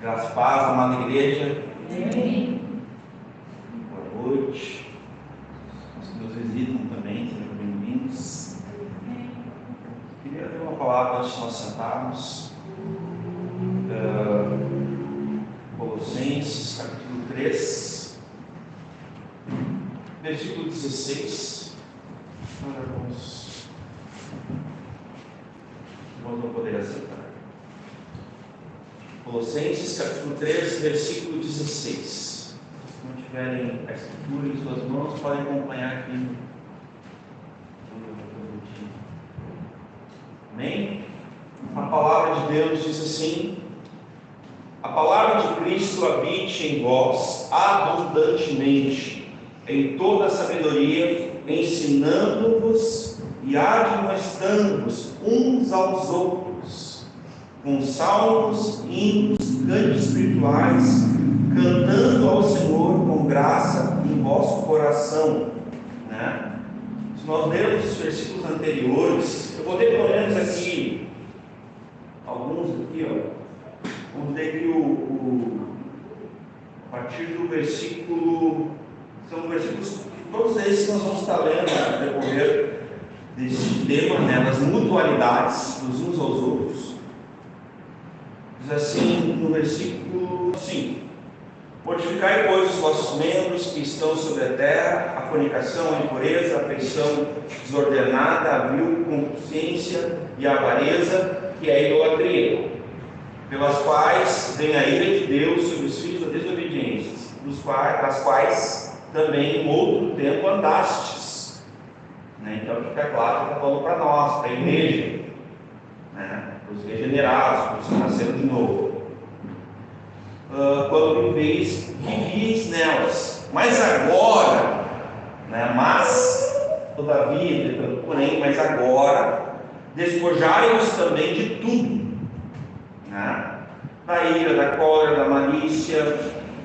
Graças a paz, amada igreja. Amém. Boa noite. Os que nos visitam também, sejam bem-vindos. Queria ter uma palavra antes de nós sentarmos. Colossenses, capítulo 3, versículo 16. Irmãos não poderão sentar. Colossenses, capítulo 3, versículo 16. Se não tiverem a escritura em suas mãos, podem acompanhar aqui. Amém? A palavra de Deus diz assim: a palavra de Cristo habite em vós abundantemente, em toda a sabedoria, ensinando-vos e admoestando-vos uns aos outros, com salmos, hinos, cantos espirituais, cantando ao Senhor com graça em vosso coração. Né? Se nós lermos os versículos anteriores, eu vou ler pelo menos aqui, alguns aqui, vamos ler aqui a partir do versículo, são versículos que todos esses nós vamos estar lendo no decorrer desse tema, né, das mutualidades dos uns aos outros. Diz assim no versículo 5: mortificai, pois, os vossos membros que estão sobre a terra, a fornicação, a impureza, a afeição desordenada, a vil consciência e a avareza, que é a idolatria, pelas quais vem a ira de Deus sobre os filhos da desobediência, das quais também em outro tempo andastes. Então fica claro que está falando para nós, para a igreja, para os regenerados, para os que nasceram de novo. Quando vivis nelas, mas agora, todavia, porém, mas agora, despojai-vos também de tudo, da ira, da cólera, da malícia,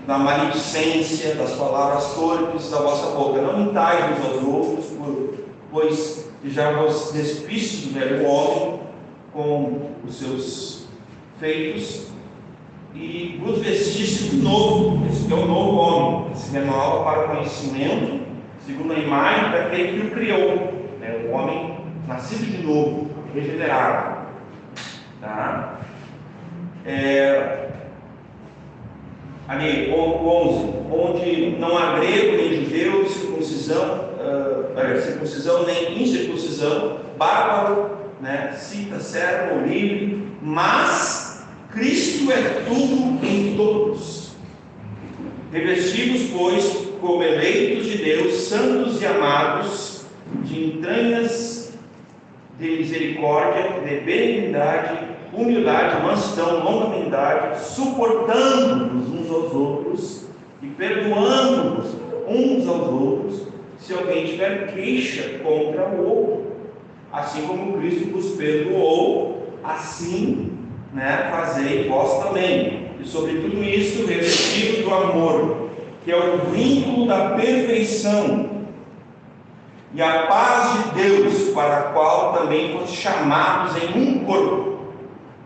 da maledicência, das palavras torpes da vossa boca. Não mintais uns aos outros, pois já vos despistes do velho homem com os seus feitos, e vos vestiste do novo, esse que é o novo homem, que se renova para o conhecimento, segundo a imagem daquele que o criou, o homem nascido de novo, regenerado. Ali, 11, onde não há grego nem judeu, circuncisão nem incircuncisão, bárbaro, cita, servo ou livre, mas Cristo é tudo em todos. Revestidos, pois, como eleitos de Deus, santos e amados, de entranhas de misericórdia, de benignidade, humildade, mansidão, longanimidade, suportando-nos uns aos outros e perdoando-nos uns aos outros, se alguém tiver queixa contra o outro, assim como Cristo vos perdoou, assim fazei vós também. E sobre tudo isso, revestido do amor, que é o vínculo da perfeição, e a paz de Deus, para a qual também foste chamados em um corpo,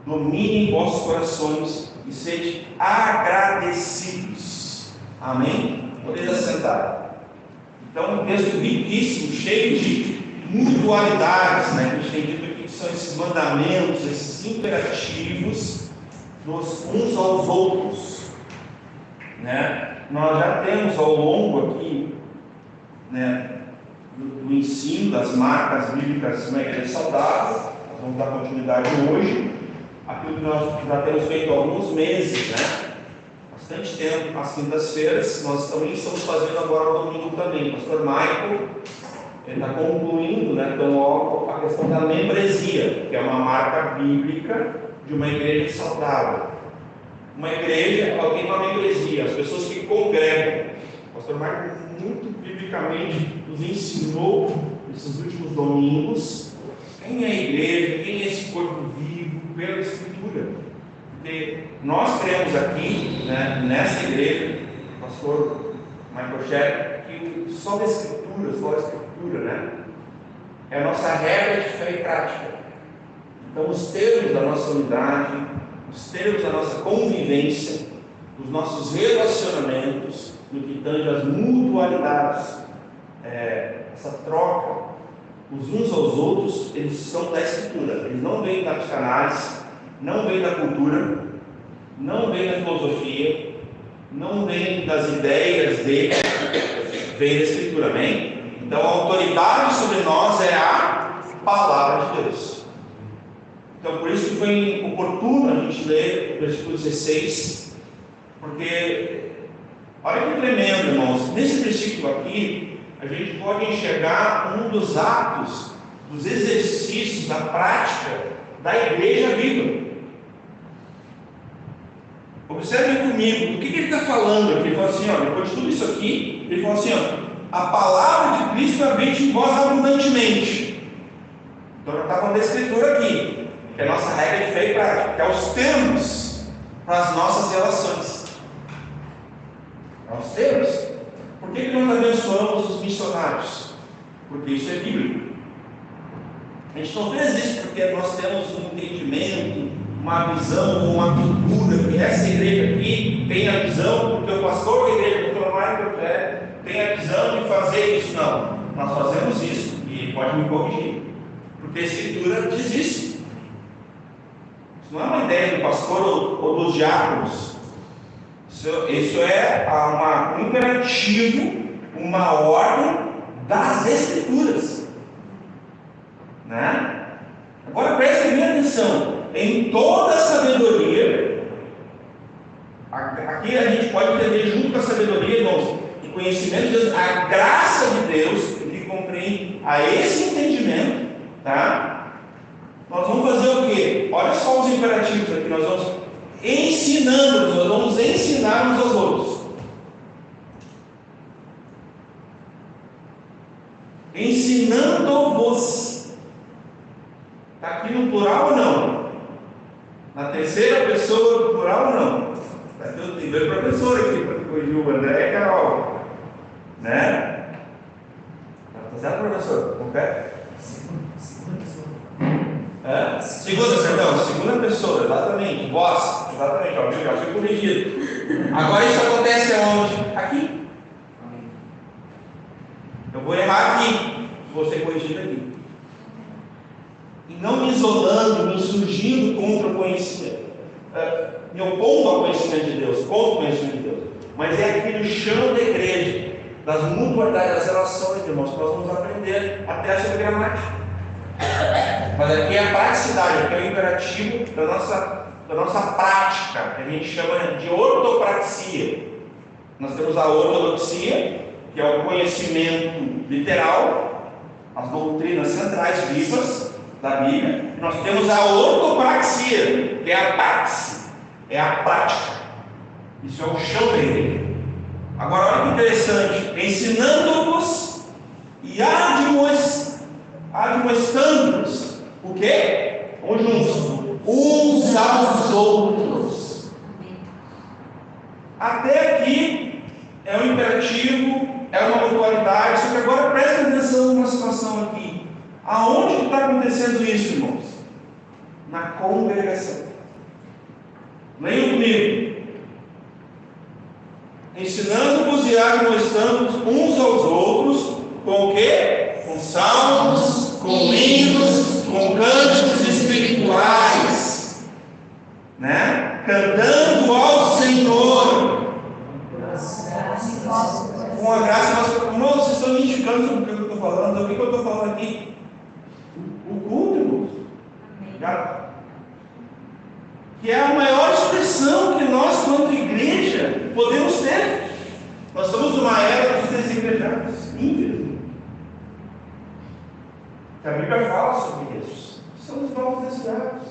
domine em vossos corações e sede agradecidos. Amém? Podeis assentar. Então, um texto riquíssimo, cheio de mutualidades, que a gente tem dito aqui, que são esses mandamentos, esses imperativos dos uns aos outros. Nós já temos ao longo aqui, do ensino das marcas bíblicas de uma igreja saudável, nós vamos dar continuidade hoje, aquilo que nós já temos feito há alguns meses, bastante tempo, às quintas-feiras. Nós também estamos fazendo agora no domingo também. O pastor Michael está concluindo, então, a questão da membresia, que é uma marca bíblica de uma igreja saudável. Uma igreja, alguém com uma membresia, as pessoas que congregam. O pastor Michael muito biblicamente nos ensinou nesses últimos domingos quem é a igreja, quem é esse corpo vivo, pela Escritura. Porque nós cremos aqui, nessa igreja, o pastor Michael Shep, que só a Escritura, é a nossa regra de fé e prática. Então, os termos da nossa unidade, nos termos da nossa convivência, dos nossos relacionamentos, no que tange as mutualidades, essa troca, os uns aos outros, eles são da Escritura, eles não vêm da psicanálise, não vêm da cultura, não vêm da filosofia, não vêm das ideias dele, vem da Escritura, amém? Então a autoridade sobre nós é a palavra de Deus. Então por isso que foi oportuno a gente ler o versículo 16, porque olha que tremendo, irmãos, nesse versículo aqui a gente pode enxergar um dos atos, dos exercícios, da prática da igreja viva. Observem comigo, o que ele está falando aqui? Ele fala assim, ó, depois de tudo isso aqui, ele fala assim, ó, a palavra de Cristo habite em vós abundantemente. Então já está falando da Escritura aqui, que é a nossa regra de fé e prática, que é os termos para as nossas relações. É os termos. Por que nós abençoamos os missionários? Porque isso é bíblico. A gente não fez isso porque nós temos um entendimento, uma visão, uma cultura, que essa igreja aqui tem a visão, porque o pastor da igreja, o Dr. Michael Pé, tem a visão de fazer isso. Não, nós fazemos isso, e pode me corrigir, porque a Escritura diz isso. Isso não é uma ideia do pastor ou dos diáconos. Isso é um imperativo, uma ordem das Escrituras, né? Agora prestem bem atenção. Em toda a sabedoria, aqui a gente pode entender junto com a sabedoria, irmãos, e conhecimento de Deus, a graça de Deus, que compreende a esse entendimento, tá? Nós vamos fazer o quê? Olha só os imperativos aqui, nós vamos ensinando, nós vamos ensinar uns aos outros. Ensinando-vos. Está aqui no plural ou não? Na terceira pessoa do plural ou não? Está aqui o primeiro professor aqui, para corrigir o André e a Carol. Né? Está certo, professor? Com pé? Segunda pessoa, exatamente. Vós, exatamente, ó, já foi corrigido. Agora isso acontece aonde? Aqui. Eu vou errar aqui, vou ser corrigido aqui. E não me isolando, me insurgindo contra o conhecimento, me opondo ao conhecimento de Deus, contra o conhecimento de Deus. Mas é aqui no chão da igreja, das mutualidades, das relações, irmãos, que nós vamos aprender até sobre gramática. Mas aqui é a praticidade, aqui é o imperativo da nossa prática, que a gente chama de ortopraxia. Nós temos a ortodoxia, que é o conhecimento literal, as doutrinas centrais vivas da Bíblia. E nós temos a ortopraxia, que é a praxe, é a prática. Isso é o chão da igreja. Agora olha que interessante, ensinando-vos e admoestando-vos o quê? Vamos juntos, uns aos outros. Até aqui é um imperativo, é uma mutualidade, só que agora presta atenção numa situação aqui. Aonde está acontecendo isso, irmãos? Na congregação. Leiam comigo. Ensinando-vos e admoestando-vos uns aos outros, com o quê? Com salmos, com hinos, com cânticos espirituais, né? Cantando ao Senhor. Com a graça, irmãos, vocês estão identificando sobre o que eu estou falando? O que eu estou falando aqui? O culto, irmãos. Que é a maior expressão que nós, quanto igreja, podemos ter. Nós estamos numa era dos desigrejados, infelizmente. A Bíblia fala sobre isso. São os novos desigrejados.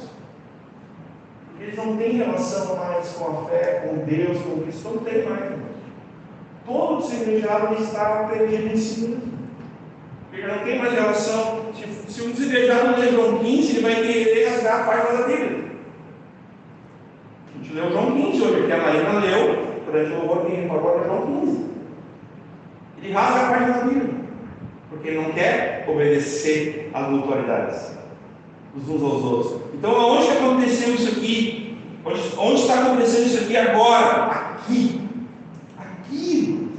Eles não têm relação mais com a fé, com Deus, com Cristo. Não tem mais, irmãos. Todo desigrejado está perdido em si mesmo. Porque não tem mais relação. Se um desigrejado ler João 15, ele vai querer rasgar a página da Bíblia. A gente leu João 15 hoje, porque a Marina leu durante o louvor que agora João 15. Ele rasga a página da Bíblia, porque ele não quer obedecer às mutualidades, os uns aos outros. Então, aonde aconteceu isso aqui? Onde está acontecendo isso aqui agora? Aqui. Aqui.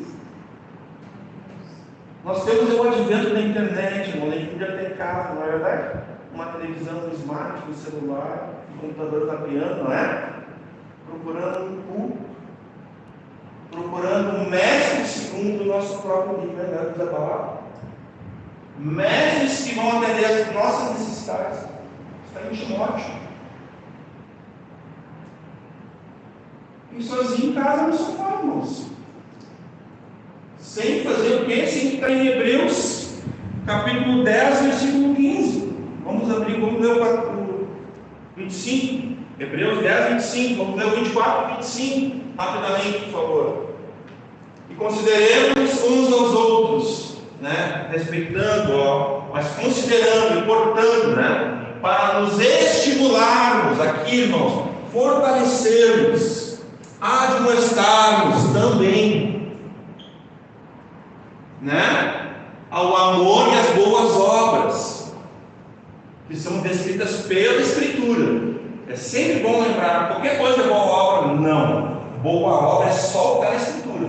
Nós temos o advento da internet, irmão. A gente podia ter em casa, não é verdade? Uma televisão, um smart, um celular, um computador tapeando, não é? Procurando um culto, procurando um mestre segundo o nosso próprio livro, né? Da palavra. Mestres que vão atender as nossas necessidades. Está em Timóteo. E sozinho em casa no sofá, irmãos. Sem fazer o quê? Sem ficar em Hebreus, capítulo 10, versículo 15. Vamos abrir, vamos ler o 25. Hebreus 10, 25. Vamos ler o 24 e 25. Rapidamente, por favor. E consideremos uns aos outros, né? Respeitando, mas considerando, importando, né? Para nos estimularmos aqui, irmãos, fortalecermos, admoestarmos também, né? Ao amor e às boas obras, que são descritas pela Escritura. É sempre bom lembrar, qualquer coisa é boa obra? Não. Boa obra é só o que está na Escritura.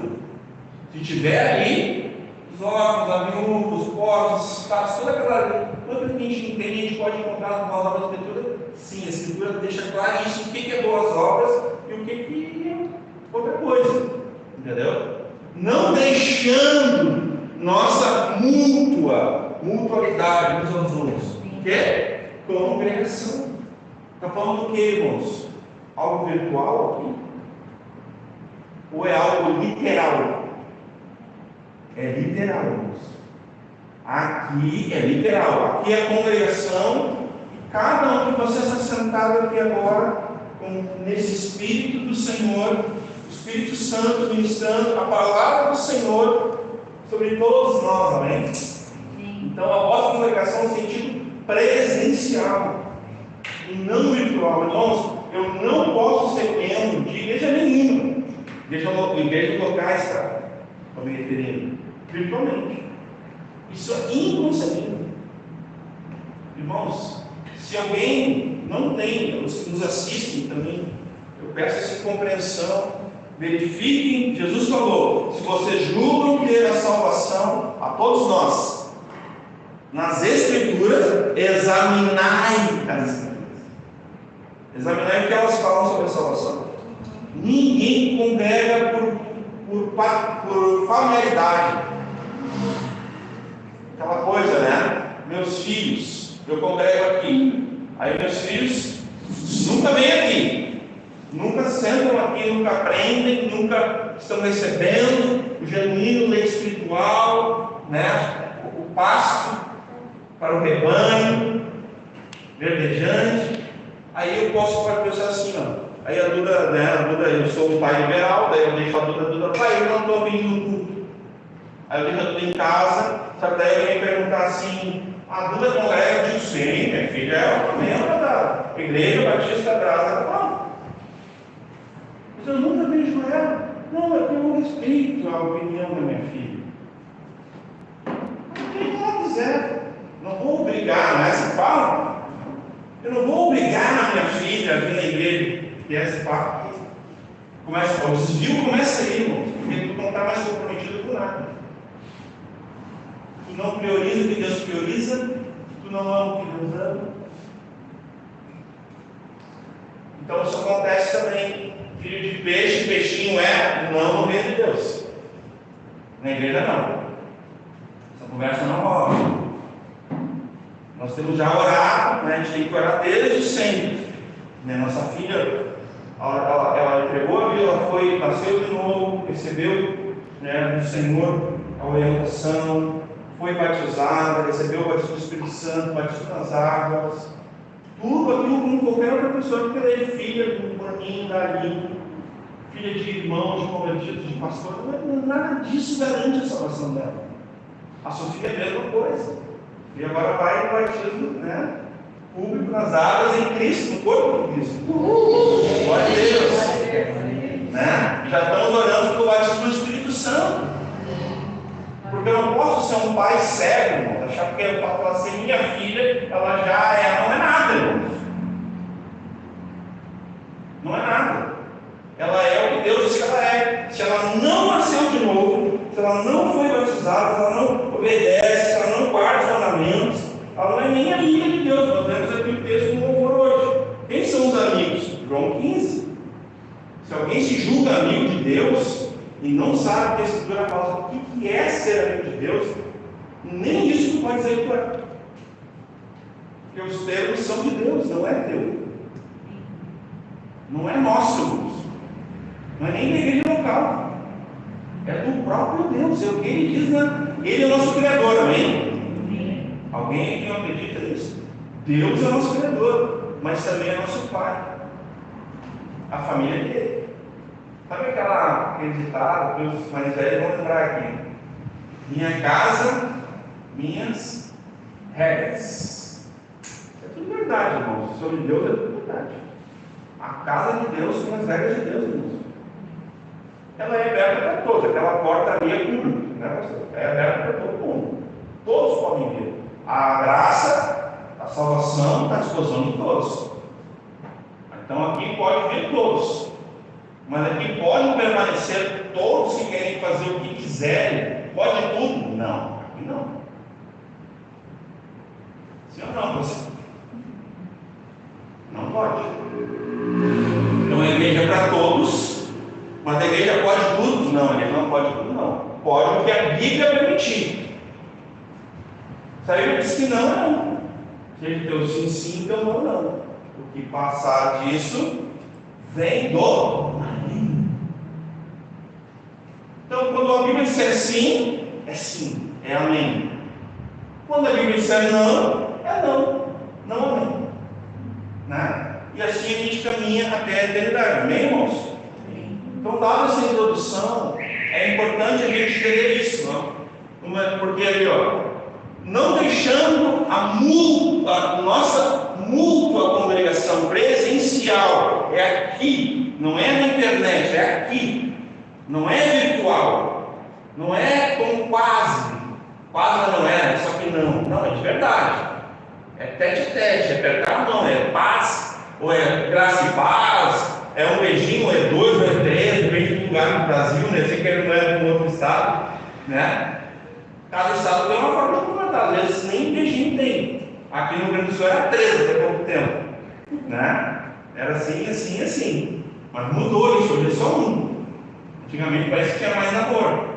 Se tiver ali, os órgãos, a viúva, os povos, os estados, toda aquela coisa que a gente entende, a gente pode encontrar nas boas obras da Escritura. Sim, a Escritura deixa claro isso, o que é boas obras e o que é outra coisa. Entendeu? Não deixando nossa mutualidade uns aos outros. O que? Congregação. Está falando do que, irmãos? Algo virtual aqui? Ou é algo literal? É literal, irmãos. Aqui é literal. Aqui é a congregação. E cada um de vocês está sentado aqui agora, nesse Espírito do Senhor, o Espírito Santo ministrando a palavra do Senhor sobre todos nós, amém? Então a vossa congregação no sentido presencial e não virtual. Irmãos, eu não posso ser membro de igreja nenhuma, igreja locais, tá? Estou me referindo virtualmente. Isso é inconcebível. Irmãos, se alguém não tem, os que nos assistem também, eu peço essa compreensão. Verifiquem, Jesus falou: se vocês julgam ter a salvação, a todos nós, nas Escrituras, examinai as Escrituras. Examinai o que elas falam sobre a salvação. Ninguém congrega por familiaridade. Aquela coisa, né? Meus filhos, eu congrego aqui. Aí meus filhos nunca vêm aqui. Nunca sentam aqui, nunca aprendem, nunca estão recebendo o genuíno leite espiritual, né? O pasto para o rebanho, verdejante. Aí eu posso pensar assim, ó. Aí a Duda, né? Eu sou um pai liberal, daí eu deixo a Duda, pai, eu não estou vindo no culto. Aí eu deixo a Duda em casa, só que daí alguém perguntar assim, a Duda congrega? Eu digo, sim, minha filha é uma membro da Igreja Batista Graça. Não. Mas eu nunca vejo ela. Não, eu tenho respeito à opinião da minha filha. Quem ela quiser. Não vou obrigar, né? Se fala. Eu não vou obrigar a minha filha a vir na igreja. E essa parte começa, o desvio começa aí, irmão. Porque tu não está mais comprometido com nada. Tu não prioriza o que Deus prioriza. Tu não ama o que Deus ama. Então isso acontece também. Filho de peixe, peixinho não no reino de Deus. Na igreja não. Essa conversa não rola. Nós temos já orado, né? A gente tem que orar desde sempre. Né? Nossa filha, ela entregou a vida, ela nasceu de novo, recebeu, né, do Senhor a orientação, foi batizada, recebeu o batismo do Espírito Santo, batismo nas águas. Tudo aquilo como qualquer outra pessoa que é filha de um maninho dali, filha de irmãos, de convertidos, de pastor. Nada disso garante a salvação dela. A Sofia é a mesma coisa. E agora vai no batismo, né, público nas águas em Cristo, no corpo de Cristo. Glória a Deus. Né? Já estamos orando pelo batismo do Espírito Santo. Porque eu não posso ser um pai cego, irmão, achar que ela ser minha filha, ela já não é nada, irmão. Não é nada. Ela é o que Deus disse que ela é. Se ela não nasceu de novo, se ela não foi batizada, se ela não obedece, se ela não guarda os mandamentos, ela não é nem amiga de Deus. Nós vemos aqui o texto no louvor hoje. Quem são os amigos? João 15. Se alguém se julga amigo de Deus e não sabe que a Escritura fala o que é ser amigo de Deus, nem isso tu pode dizer que tu é. Porque os termos são de Deus, não é teu. Não é nosso, irmãos. Não é nem da igreja local. É do próprio Deus. É o que Ele diz, né? Ele é o nosso Criador, amém? Alguém aqui não acredita nisso? Deus é o nosso Criador, mas também é nosso Pai. A família dele. Sabe aquele ditado que os mais velhos vão lembrar aqui? Minha casa, minhas regras. É tudo verdade, irmãos. Sobre Deus é tudo verdade. A casa de Deus são as regras de Deus, irmãos. Ela é aberta para todos. Aquela porta ali é pública, né, pastor? É aberta para todo mundo. Todos podem vir. A graça, a salvação está à disposição de todos. Então aqui pode vir todos. Mas aqui podem permanecer todos que querem fazer o que quiserem. Pode tudo? Não. Aqui não. Sim ou não, pastor? Não pode. Então a igreja é para todos, mas a igreja pode tudo? Não, a igreja não pode tudo, não. Pode o que a Bíblia permitir. Se a Bíblia diz que não, é não. Se ele deu sim, sim, então não, não. O que passar disso vem do maligno. Então, quando a Bíblia disser sim, é amém. Quando a Bíblia disser não, é não, não amém. Né? E assim a gente caminha até a eternidade, amém, irmãos? Então, dada essa introdução, é importante a gente entender isso, não? Porque ali, não deixando a nossa mútua congregação presencial, é aqui, não é na internet, é aqui, não é virtual, não é como quase não é, só que não é de verdade, é tete-a-tete, é apertar a mão, é paz, ou é graça e paz, é um beijinho, ou é 2, ou é 3, depende do lugar no Brasil, né? Sei que ele não é de um outro estado, né? Cada estado tem uma forma de comentar, às vezes nem beijinho tem. Aqui no Rio Grande do Sul era 3 até pouco tempo, né? Era assim. Mas mudou isso, hoje é só um. Antigamente parece que tinha mais namoro,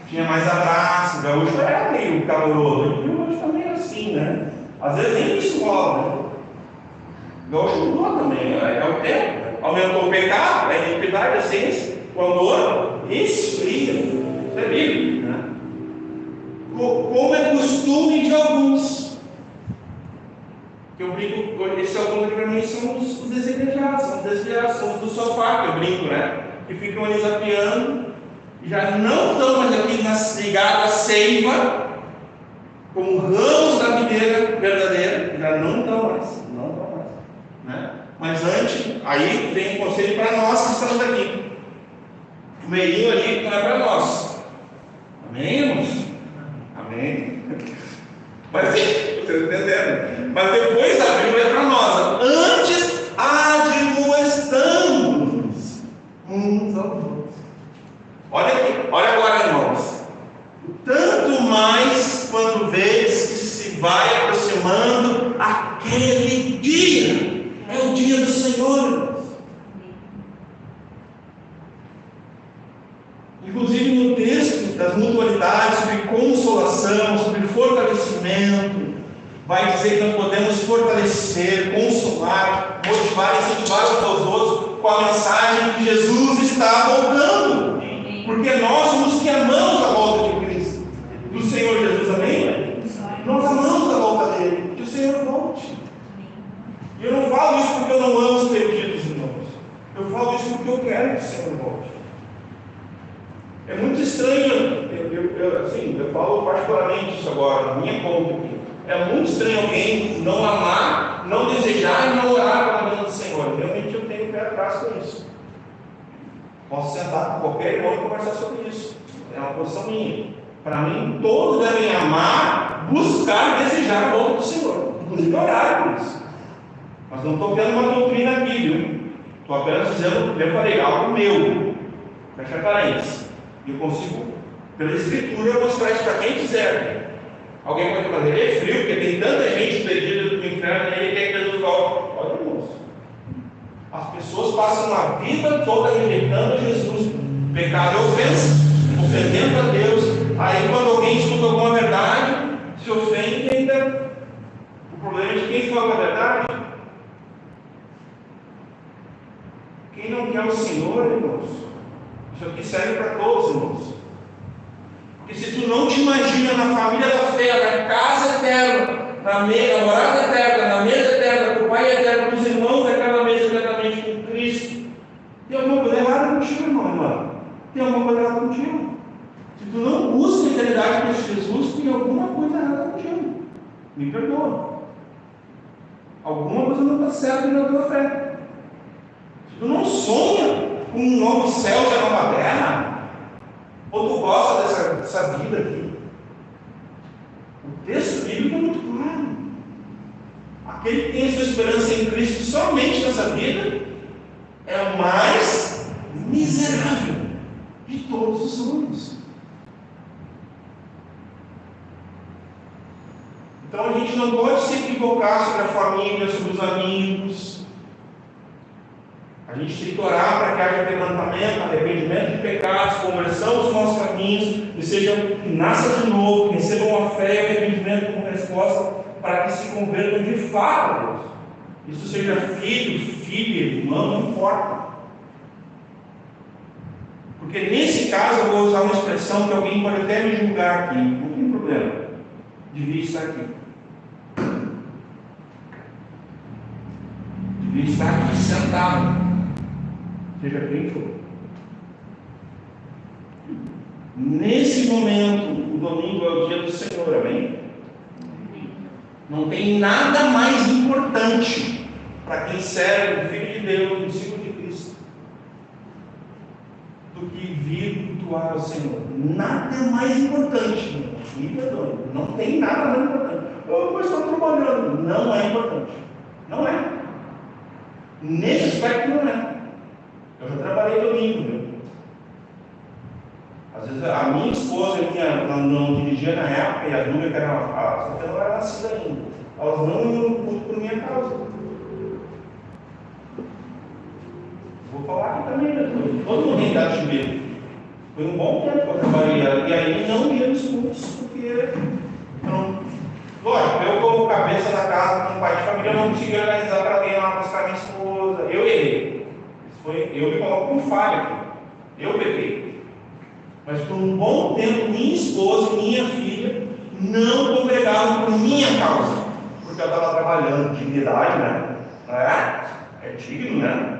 tinha mais abraço, o gaúcho era meio caloroso, e hoje também é assim, né? Às vezes nem isso rola, né? O gaúcho mudou também, é o tempo. Aumentou o pecado, a iniquidade, a ciência, o amor esfria. Isso é bíblico, né? Como é costume de alguns. Que eu brinco, esse alguns para mim são os desigrejados, são os desviados, são os do sofá, que eu brinco, né? Que ficam ali zapeando, e já não estão mais aqui ligados à seiva, como ramos da videira verdadeira, já não estão mais, né? Mas antes, aí vem um conselho para nós que estamos aqui. O meirinho ali não é para nós. Amém, irmãos? Amém? Mas vocês entenderam? Mas depois a Bíblia é para nós. Antes, admoestando-nos uns aos outros. Olha aqui, olha agora, irmãos. Tanto mais quando vês que se vai aproximando aquele dia. É o dia do Senhor. Inclusive no texto das mutualidades, sobre consolação, sobre fortalecimento, vai dizer que nós podemos fortalecer, consolar, motivar e incentivar uns aos outros com a mensagem que Jesus está voltando. Porque nós somos que amamos a volta de Cristo, do Senhor Jesus, amém? Nós amamos a volta dele, que o Senhor volte. E eu não falo isso porque eu não amo os perdidos, irmãos. Eu falo isso porque eu quero que o Senhor volte. É muito estranho, eu falo particularmente isso agora, na minha conta aqui. É muito estranho alguém não amar, não desejar e não orar pela vinda do Senhor. Realmente eu tenho pé atrás com isso. Posso sentar com qualquer irmão e conversar sobre isso. É uma posição minha. Para mim, todos devem amar, buscar e desejar a volta do Senhor. Inclusive orar por isso. Mas não estou vendo uma doutrina aqui, viu? Estou apenas dizendo, eu falei, algo meu. Fecha parênteses. E eu consigo, pela Escritura, mostrar isso para quem quiser. Alguém pode fazer, ele é frio, porque tem tanta gente perdida do inferno, e ele quer que Jesus volte. Olha, moço. As pessoas passam a vida toda rejeitando Jesus, pecado e ofensa, ofendendo a Deus. Aí, quando alguém escuta alguma verdade, se ofende ainda. O problema é de quem fala a verdade. Quem não quer o Senhor, irmãos, isso aqui serve para todos, irmãos. Porque se tu não te imagina na família da fé, na casa eterna, na morada eterna, na mesa eterna, com o Pai eterno, com os irmãos daquela mesa eternamente com Cristo, tem alguma coisa errada contigo, irmão. Tem alguma coisa errada contigo. Se tu não busca a eternidade com Jesus, tem alguma coisa errada contigo. Me perdoa. Alguma coisa não está certa na tua fé. Se tu não sonha com um novo céu e uma nova terra, ou tu gosta dessa vida aqui, o texto bíblico é muito claro. Aquele que tem a sua esperança em Cristo somente nessa vida é o mais miserável de todos os homens. Então a gente não pode se equivocar sobre a família, sobre os amigos. A gente tem que orar para que haja quebrantamento, arrependimento de pecados, conversão dos nossos caminhos, que nasça de novo, que recebam uma fé e arrependimento como resposta, para que se convertam de fato a Deus. Isso seja filho, filha, irmão, não importa. Porque nesse caso eu vou usar uma expressão que alguém pode até me julgar aqui, não tem problema, devia estar aqui. Devia estar aqui sentado. Seja quem for. Nesse momento, o domingo é o dia do Senhor, amém? Não tem nada mais importante para quem serve o Filho de Deus, o discípulo de Cristo, do que vir cultuar ao Senhor. Nada mais importante, me perdoe. Não tem nada mais importante. Eu estou trabalhando. Não é importante. Não é. Nesse aspecto não é. Eu já trabalhei domingo, né? Às vezes a minha esposa não dirigia na época, e a Dúvida, que era só que ela era nascida ainda. Elas não iam no culto por minha causa. Vou falar aqui também, né? Todo mundo tem idade de medo. Foi um bom tempo que eu trabalhei, e aí não ia nos cultos, porque não. Lógico, eu como cabeça da casa, como pai de família, eu não consegui organizar para alguém lá buscar minha esposa. Eu errei. Eu me coloco com falha aqui. Eu peguei. Mas por um bom tempo, minha esposa e minha filha não congregavam por minha causa. Porque eu estava trabalhando, dignidade, né? É digno, né?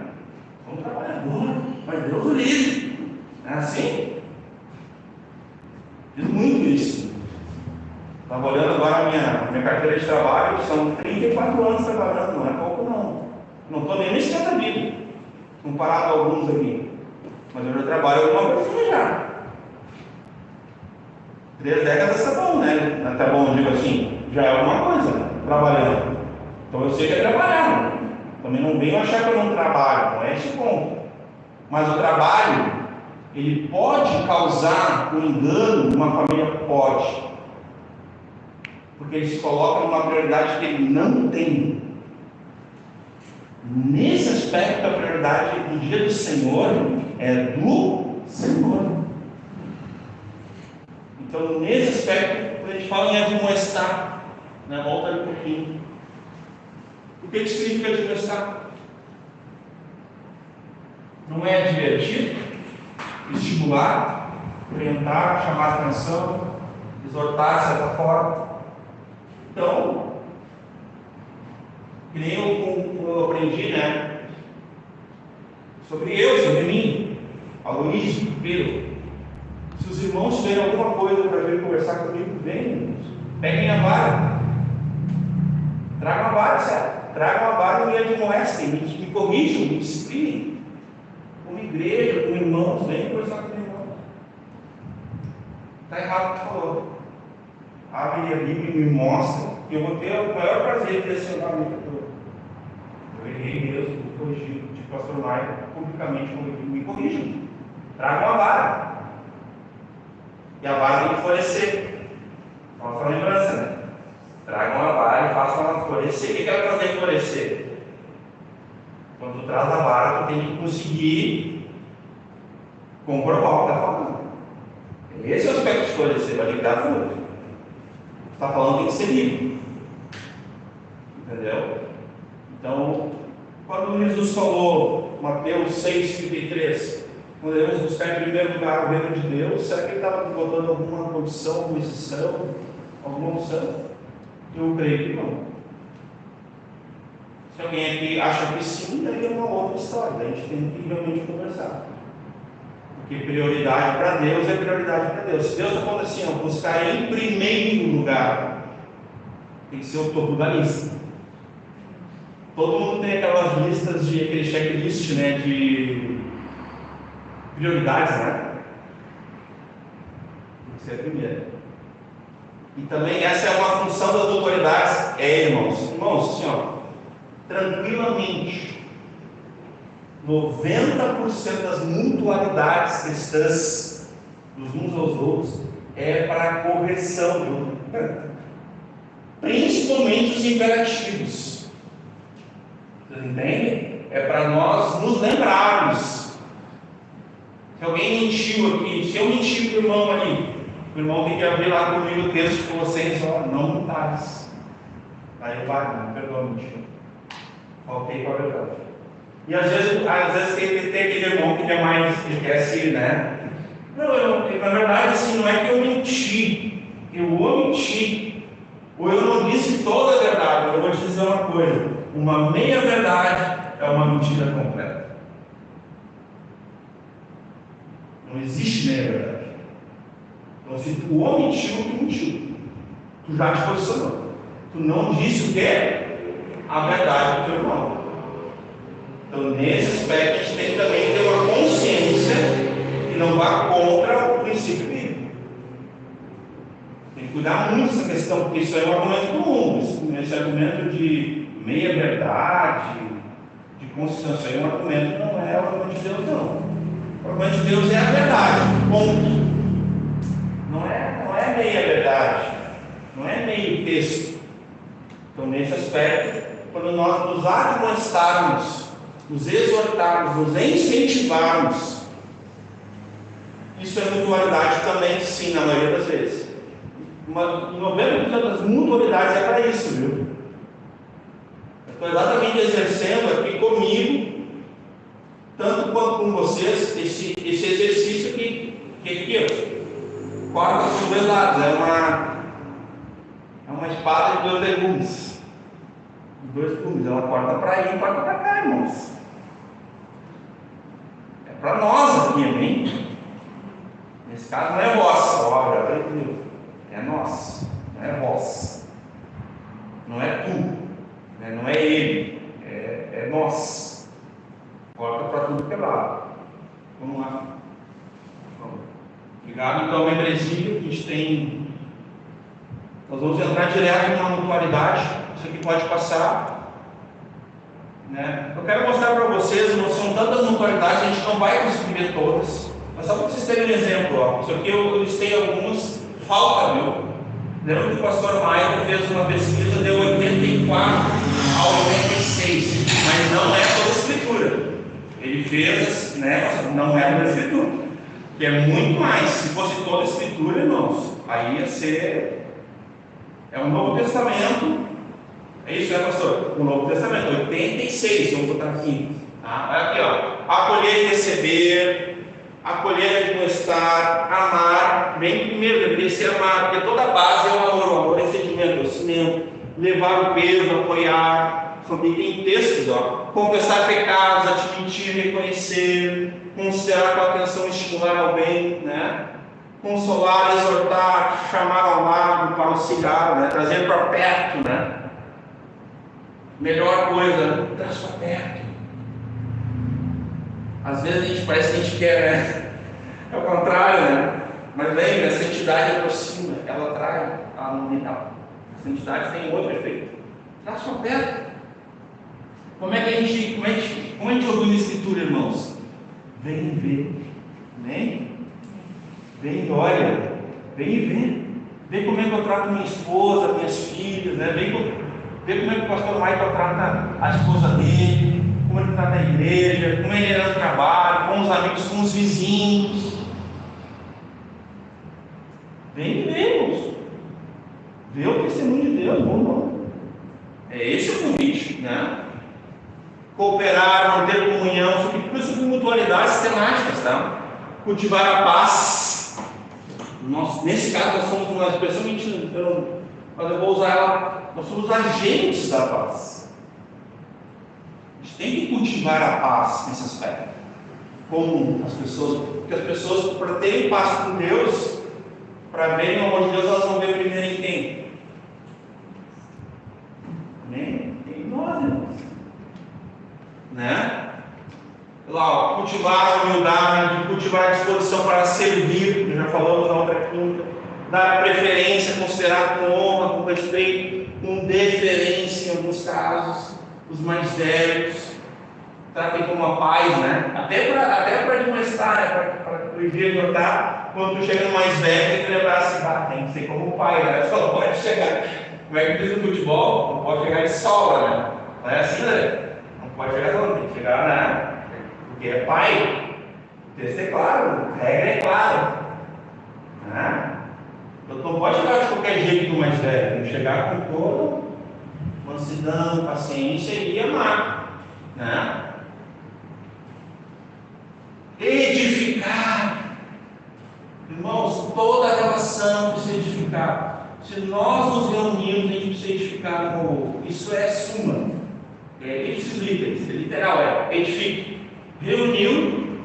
Sou um trabalhador, mas Deus o livre. Não é assim? Fiz muito isso. Estava olhando agora a minha carteira de trabalho, são 34 anos trabalhando, não é pouco não. Não estou nem nesse da vida. Comparado a alguns aqui. Mas eu já trabalho alguma coisa já. 3 décadas tá bom, né? Tá bom, digo assim, já é alguma coisa, né? Trabalhando. Então eu sei que é trabalhar. Né? Também não venho achar que eu não trabalho, não é esse ponto. Mas o trabalho, ele pode causar um engano numa família? Pode. Porque ele se coloca numa prioridade que ele não tem. Nesse aspecto, a prioridade do dia do Senhor é do Senhor. Então, nesse aspecto, quando a gente fala em admoestar, né, volta ali um pouquinho. O que significa admoestar? Não é divertir, estimular, orientar, chamar a atenção, exortar de certa forma. Então, que nem eu aprendi, né? Sobre mim, Aloysio, Pedro. Se os irmãos tiverem alguma coisa para vir conversar comigo, venham, peguem a vara. Tragam a vara, certo? Tragam a vara e me admoestem, me corrijam, me disciplinem. Como igreja, como irmãos, venham conversar com irmãos. Está errado o que falou. Abre a Bíblia e me mostra, e eu vou ter o maior prazer de direcionar a minha pessoa. Eu errei mesmo, vou corrigir. o pastor Maio publicamente me corrija. Traga uma vara. E a vara tem que florescer. Nossa lembrança, né? Traga uma vara e faça ela florescer. O que ela fazer florescer? Quando tu traz a vara, tu tem que conseguir comprovar o que está falando. Esse é o aspecto de florescer, vai ter que dar fruto. Está falando tem que ser livre. Entendeu? Então, quando Jesus falou, Mateus 6,33, quando devemos buscar em primeiro lugar o reino de Deus, será que ele estava botando alguma condição, alguma exceção, alguma opção? Eu creio que não. Se alguém aqui acha que sim, daí é uma outra história. A gente tem que realmente conversar. Porque prioridade para Deus é prioridade para Deus. Se Deus está falando assim, buscar em primeiro lugar, tem que ser o topo da lista. Todo mundo tem aquelas listas aquele checklist, né, de prioridades, né? Tem que ser a primeira. E também essa é uma função das autoridades, irmãos. Irmãos, assim, tranquilamente, 90% das mutualidades cristãs dos uns aos outros é para correção, viu? Principalmente os imperativos. Vocês entendem? É para nós nos lembrarmos. Se alguém mentiu aqui, se eu mentir para o irmão ali, o irmão tem que abrir lá comigo o texto de vocês, não montares. Aí eu não perdoa, mentira. Faltei com a verdade. E às vezes tem aquele irmão que é mais, que quer se, né? Não, na verdade, assim, não é que eu menti, eu omiti, ou eu não disse toda a verdade. Eu vou te dizer uma coisa: uma meia verdade é uma mentira completa. Não existe meia verdade. Então, se tu omitiu, tu mentiu. Tu já te posicionou. Tu não disse o quê? A verdade do teu irmão. Então, nesse aspecto, a gente tem que também ter uma consciência que não vá contra o princípio bíblico. Tem que cuidar muito dessa questão, porque isso é um argumento comum. Esse argumento de meia-verdade, de consciência, é um argumento, não é o argumento de Deus, não. O argumento de Deus é a verdade, ponto. Não é meia-verdade, não é meio texto. Então, nesse aspecto, quando nós nos admoestarmos, nos exortarmos, nos incentivarmos, isso é mutualidade também, sim, na maioria das vezes. 90% das mutualidades é para isso, viu? Eu estou exatamente exercendo aqui comigo, tanto quanto com vocês, esse exercício que corta por dois lados, é uma espada de dois legumes. Dois gumes, ela corta para aí e corta para cá, irmãos. É para nós aqui, amém? Nesse caso não é vossa obra, é nossa, não é vossa. Não é tu, né? Não é ele, é nós. Corta para tudo que é lado. Vamos lá. Obrigado, então, membresia que a gente tem. Nós vamos entrar direto numa mutualidade. Isso aqui pode passar, né? Eu quero mostrar para vocês, não são tantas mutualidades, a gente não vai conseguir ver todas, mas só para vocês terem um exemplo, isso aqui eu listei algumas, falta, viu? Lembra que o pastor Maia fez uma pesquisa, deu 84 a 86, mas não é toda a escritura. Ele fez, né? Não é toda a escritura, que é muito mais. Se fosse toda a escritura, irmãos, aí ia ser. É o Novo Testamento. É isso, né, pastor? O Novo Testamento, 86, vamos botar aqui. Tá? Olha aqui, acolher e receber, acolher e admoestar, amar. Bem primeiro, deveria ser amar, porque toda a base é o amor. O amor é sentimento, é cimento. Levar o peso, apoiar. Tem textos, confessar pecados, admitir, reconhecer, considerar com atenção, estimular ao bem, né? Consolar, exortar, chamar ao lado, para auxiliar, né? Trazer para perto, né? Melhor coisa, traz para perto. Às vezes a gente parece que a gente quer, né? É o contrário, né? Mas lembre, a santidade aproxima, ela atrai, ela não mental. A santidade tem outro efeito. Traz para perto. Como é que a gente como a gente ouviu na Escritura, irmãos? Vem e vê. Vem. Vem e olha. Vem e vê. Vê como é que eu trato minha esposa, minhas filhas, né? Vê como é que o pastor Michael trata a esposa dele, como ele trata a igreja, como ele é no trabalho, com os amigos, com os vizinhos. Vem e vê, irmãos. Vê o testemunho de Deus, bom não. É esse o convite, né? Cooperar, manter comunhão, sobre mutualidades temáticas, tá? Cultivar a paz. Nesse caso, nós somos uma expressão que mas eu vou usar ela, nós somos agentes da paz. A gente tem que cultivar a paz nesse aspecto. Como as pessoas, porque as pessoas, para terem paz com Deus, para verem o amor de Deus, elas vão ver primeiro em quem? Em nós, irmãos. Né? Lá, ó, cultivar a humildade, cultivar a disposição para servir, já falamos na outra quinta, dar preferência, considerar com honra, com respeito, com deferência em alguns casos, os mais velhos, tratem como a paz, né? Até para admoestar, né? Para o engenheiro notar, quando tu chega no mais velho, tem que lembrar assim, tem que ser como o pai, né? Só não pode chegar, como é que diz no futebol? Não pode chegar de sobra, né? Não é assim, né? Não pode chegar falando, tem que chegar, né? Porque é pai, o texto é claro, a regra é clara, né? Então não pode chegar de qualquer jeito do mais velho, tem que chegar com toda mansidão, paciência e amar, né? Edificar, irmãos, toda relação precisa edificar. Se nós nos reunirmos, a gente precisa edificar um ao outro. Isso é suma, isso é literal, edifique. Reuniu,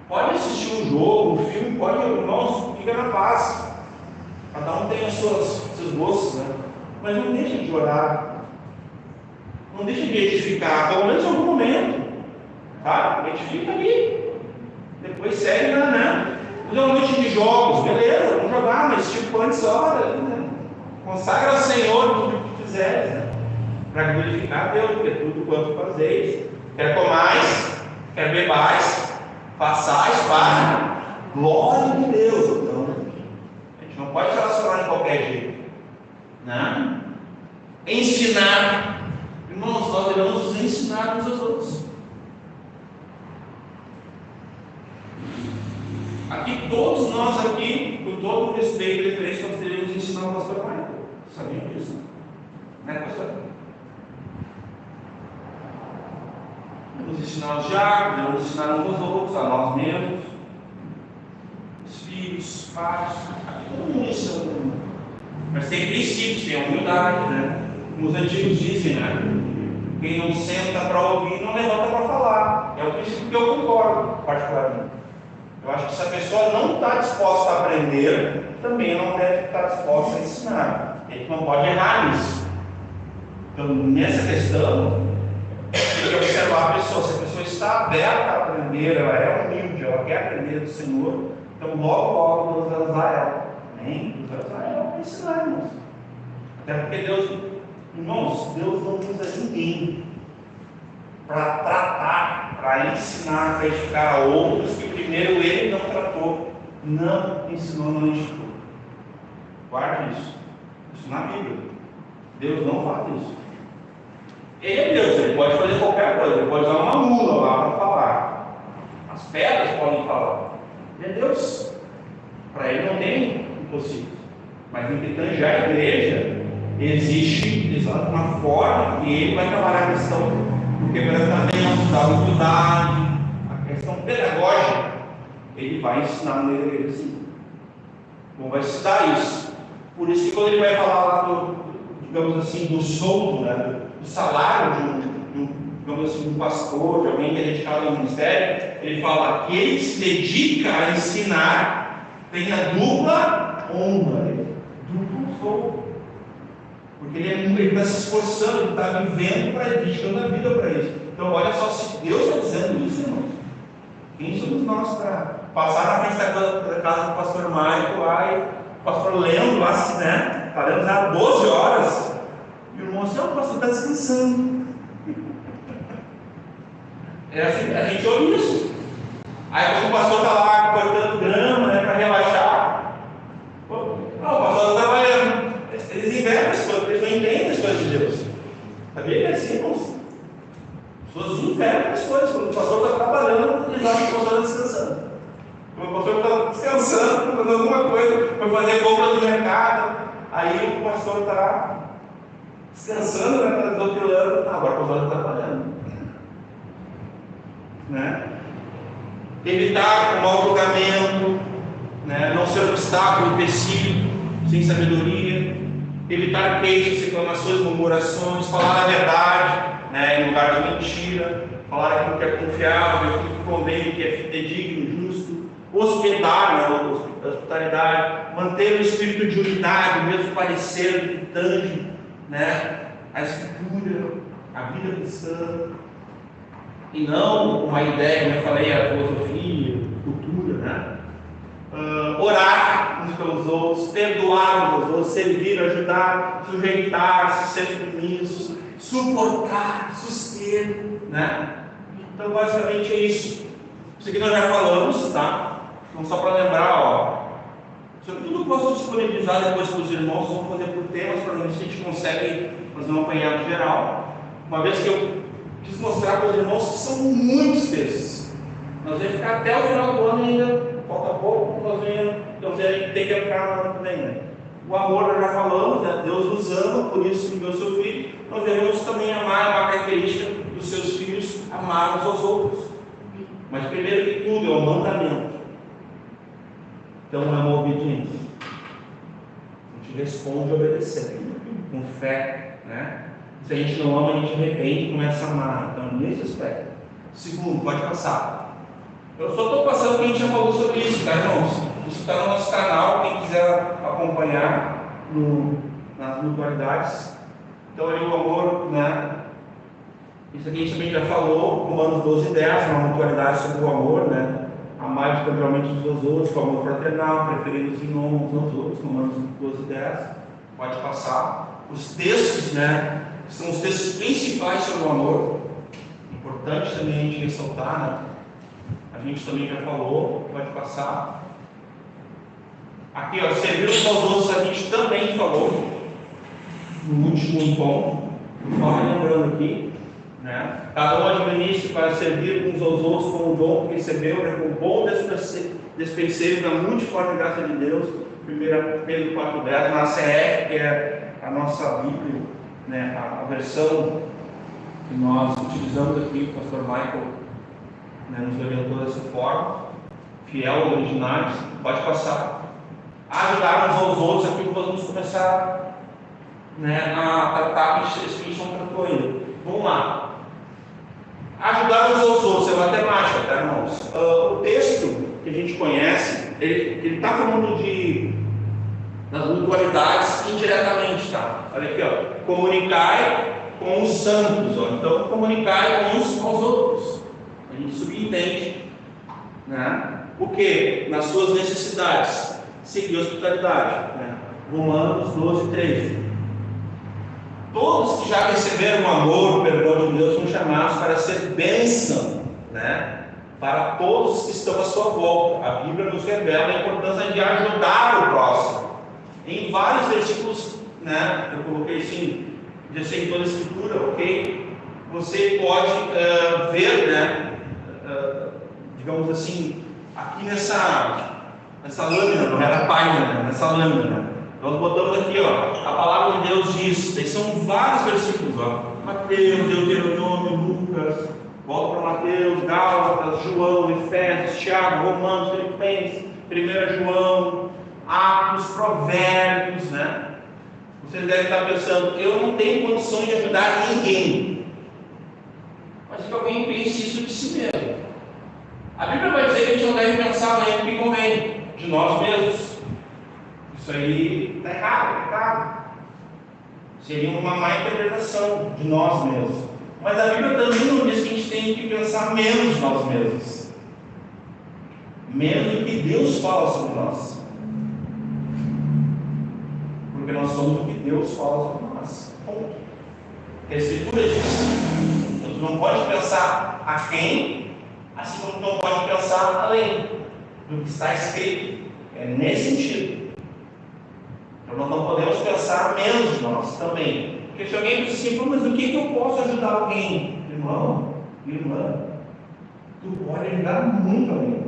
pode assistir um jogo, um filme, pode, irmãos, fica na paz. Cada um tem os seus gostos, né? Mas não deixa de orar, não deixa de edificar, pelo menos em algum momento, tá? Edifica ali, depois segue lá, né? Fazer uma noite de jogos, beleza, vamos jogar, mas tipo antes, hora, né? Consagra ao Senhor tudo o que fizeres, né? Para glorificar a Deus, porque tudo quanto fazeis, quer comais, quer bebais, façais para glória de Deus. Então, a gente não pode se relacionar de qualquer jeito, né? Ensinar, irmãos, nós devemos nos ensinar uns aos outros. Aqui, todos nós aqui, com todo o respeito e referência, nós devemos ensinar o pastor Michael. Sabiam disso? Né, pastor? Devemos ensinar os diáconos, devemos ensinar uns aos outros, a nós mesmos, os filhos, os pais, aqui todo mundo ensina. Mas tem princípios, tem humildade, né? Como os antigos dizem, né? Quem não senta para ouvir, não levanta para falar. É o princípio que eu concordo, particularmente. Eu acho que se a pessoa não está disposta a aprender, também não deve estar disposta a ensinar. A gente não pode errar nisso. Então, nessa questão, tem que observar a pessoa. Se a pessoa está aberta a aprender, ela é humilde, ela quer aprender do Senhor, então logo Deus vai usar ela. Amém? Deus vai usar ela para ensinar, irmãos. Até porque Deus, irmãos, Deus não usa ninguém para tratar, para ensinar, para edificar a outros que primeiro ele não tratou, não ensinou, não edificou. Guarde isso. Isso na Bíblia. Deus não faz isso. Ele é Deus, ele pode fazer qualquer coisa, ele pode usar uma mula lá para falar. As pedras podem falar. Ele é Deus. Para ele não tem impossível. Mas no que tange a igreja, existe uma forma que ele vai trabalhar a questão do quebrantamento, da humildade, a questão pedagógica. Ele vai ensinar na igreja assim. Não vai estudar isso. Por isso que quando ele vai falar lá digamos assim, do soldo, né, do salário digamos assim, do pastor, de alguém que é dedicado ao ministério, ele fala que ele se dedica a ensinar, tem a dupla honra, duplo soldo. Porque ele está se esforçando, ele está vivendo para dedicando a vida para isso. Então, olha só, se Deus está dizendo isso, irmãos, quem somos nós para passar na frente da casa do pastor Michael lá, e o pastor lendo lá, assim, né? Está lendo já 12 horas, e o irmão assim, o pastor está descansando. assim, a gente ouve isso. Aí quando o pastor está lá cortando grama, né, para relaxar, o pastor está trabalhando. Eles invertem as coisas, eles não entendem as coisas de Deus. Sabia que é assim, irmãos? As pessoas invertem as coisas. Quando o pastor está trabalhando, eles acham que o pastor está descansando. Quando o pastor está descansando, está fazendo alguma coisa, para fazer compra do mercado, aí o pastor está descansando, né, está desopilando. Agora o pastor está trabalhando. Né? Evitar o mau julgamento, né? Não ser obstáculo, empecilho, sem sabedoria. Evitar queixas, reclamações, murmurações. Falar a verdade, né, em lugar de mentira. Falar aquilo que é confiável, aquilo que convém, que é fidedigno, justo. Hospedar, né, hospitalidade. Manter o espírito de unidade, o mesmo parecer, gritante, né? A escritura, a vida cristã. E não uma ideia, como eu falei, a filosofia, a cultura, né? Orar uns pelos outros, perdoar uns aos outros, servir, ajudar, sujeitar-se, ser submisso, suportar, suster, né? Então, basicamente é isso. Isso aqui nós já falamos, tá? Então, só para lembrar, ó, sobre tudo que posso disponibilizar depois para os irmãos, vamos fazer por temas, para ver se a gente consegue fazer um apanhado geral. Uma vez que eu quis mostrar para os irmãos que são muitos textos. Nós vamos ficar até o final do ano ainda, falta pouco, nós vamos ter que entrar no ano que vem. Né? O amor nós já falamos, né? Deus nos ama, por isso enviou o seu filho. Nós devemos também amar, uma característica dos seus filhos, amar uns aos outros. Mas primeiro que tudo é um mandamento. Então é uma obediência. A gente responde obedecendo, com fé, né? Se a gente não ama, a gente de repente começa a amar. Então, nesse aspecto. Segundo, pode passar. Eu só estou passando porque a gente já falou sobre isso, tá, irmãos? Isso está no nosso canal, quem quiser acompanhar nas mutualidades. Então, ali o amor, né? Isso aqui a gente também já falou, Romanos 12:10, uma mutualidade sobre o amor, né? Amar espiritualmente uns aos outros, com amor fraternal, preferindo-os em nome uns aos outros, Romanos 12:10. Pode passar. Os textos, né? São os textos principais sobre o amor. Importante também a gente ressaltar, né? A gente também já falou, pode passar. Aqui, ó, servir uns aos outros, a gente também falou no último ponto. Só lembrando aqui, né? Cada um administre para servir uns aos outros com o dom que recebeu, né? Com o bom despenseiro da multiforme graça de Deus. 1 Pedro 4:10, na CF, que é a nossa Bíblia, né, a versão que nós utilizamos aqui, o pastor Michael, né, nos orientou dessa forma, fiel aos originais. Pode passar. Ajudar uns aos outros, aqui nós vamos começar, né, a tratar isso que a gente não tratou ainda. Vamos lá. Ajudar uns aos outros é matemática, tá, irmãos? O texto que a gente conhece, ele está falando das mutualidades indiretamente, tá? Olha aqui, ó. Comunicai com os santos, ó. Então, comunicai com uns aos outros. A gente subentende, né? O que? Nas suas necessidades. Seguir a hospitalidade, né? Romanos 12:13. Todos que já receberam o amor, o perdão de Deus, são chamados para ser bênção, né? Para todos que estão à sua volta. A Bíblia nos revela a importância de ajudar o próximo. Em vários versículos, né, eu coloquei assim, já em toda a escritura, ok? Você pode ver, né, digamos assim, aqui nessa lâmina, não era página, né, nessa lâmina. Nós botamos aqui, ó, a palavra de Deus diz, e são vários versículos, ó. Mateus, Deuteronômio, Lucas, volta para Mateus, Gálatas, João, Efésios, Tiago, Romanos, Filipenses, 1 João, Atos, Provérbios, né? Vocês devem estar pensando, eu não tenho condições de ajudar ninguém. Mas que alguém pense isso de si mesmo. A Bíblia vai dizer que a gente não deve pensar nem no que convém, de nós mesmos. Isso aí está errado, seria uma má interpretação de nós mesmos. Mas a Bíblia também não diz que a gente tem que pensar menos de nós mesmos, menos do que Deus fala sobre nós, porque nós somos o que Deus fala sobre nós. Ponto. A Escritura diz: não pode pensar aquém, assim como tu não pode pensar além do que está escrito. É nesse sentido. Então nós não podemos pensar menos de nós também. Porque se alguém diz assim, mas o que eu posso ajudar alguém? Irmão, irmã, tu pode ajudar muito alguém.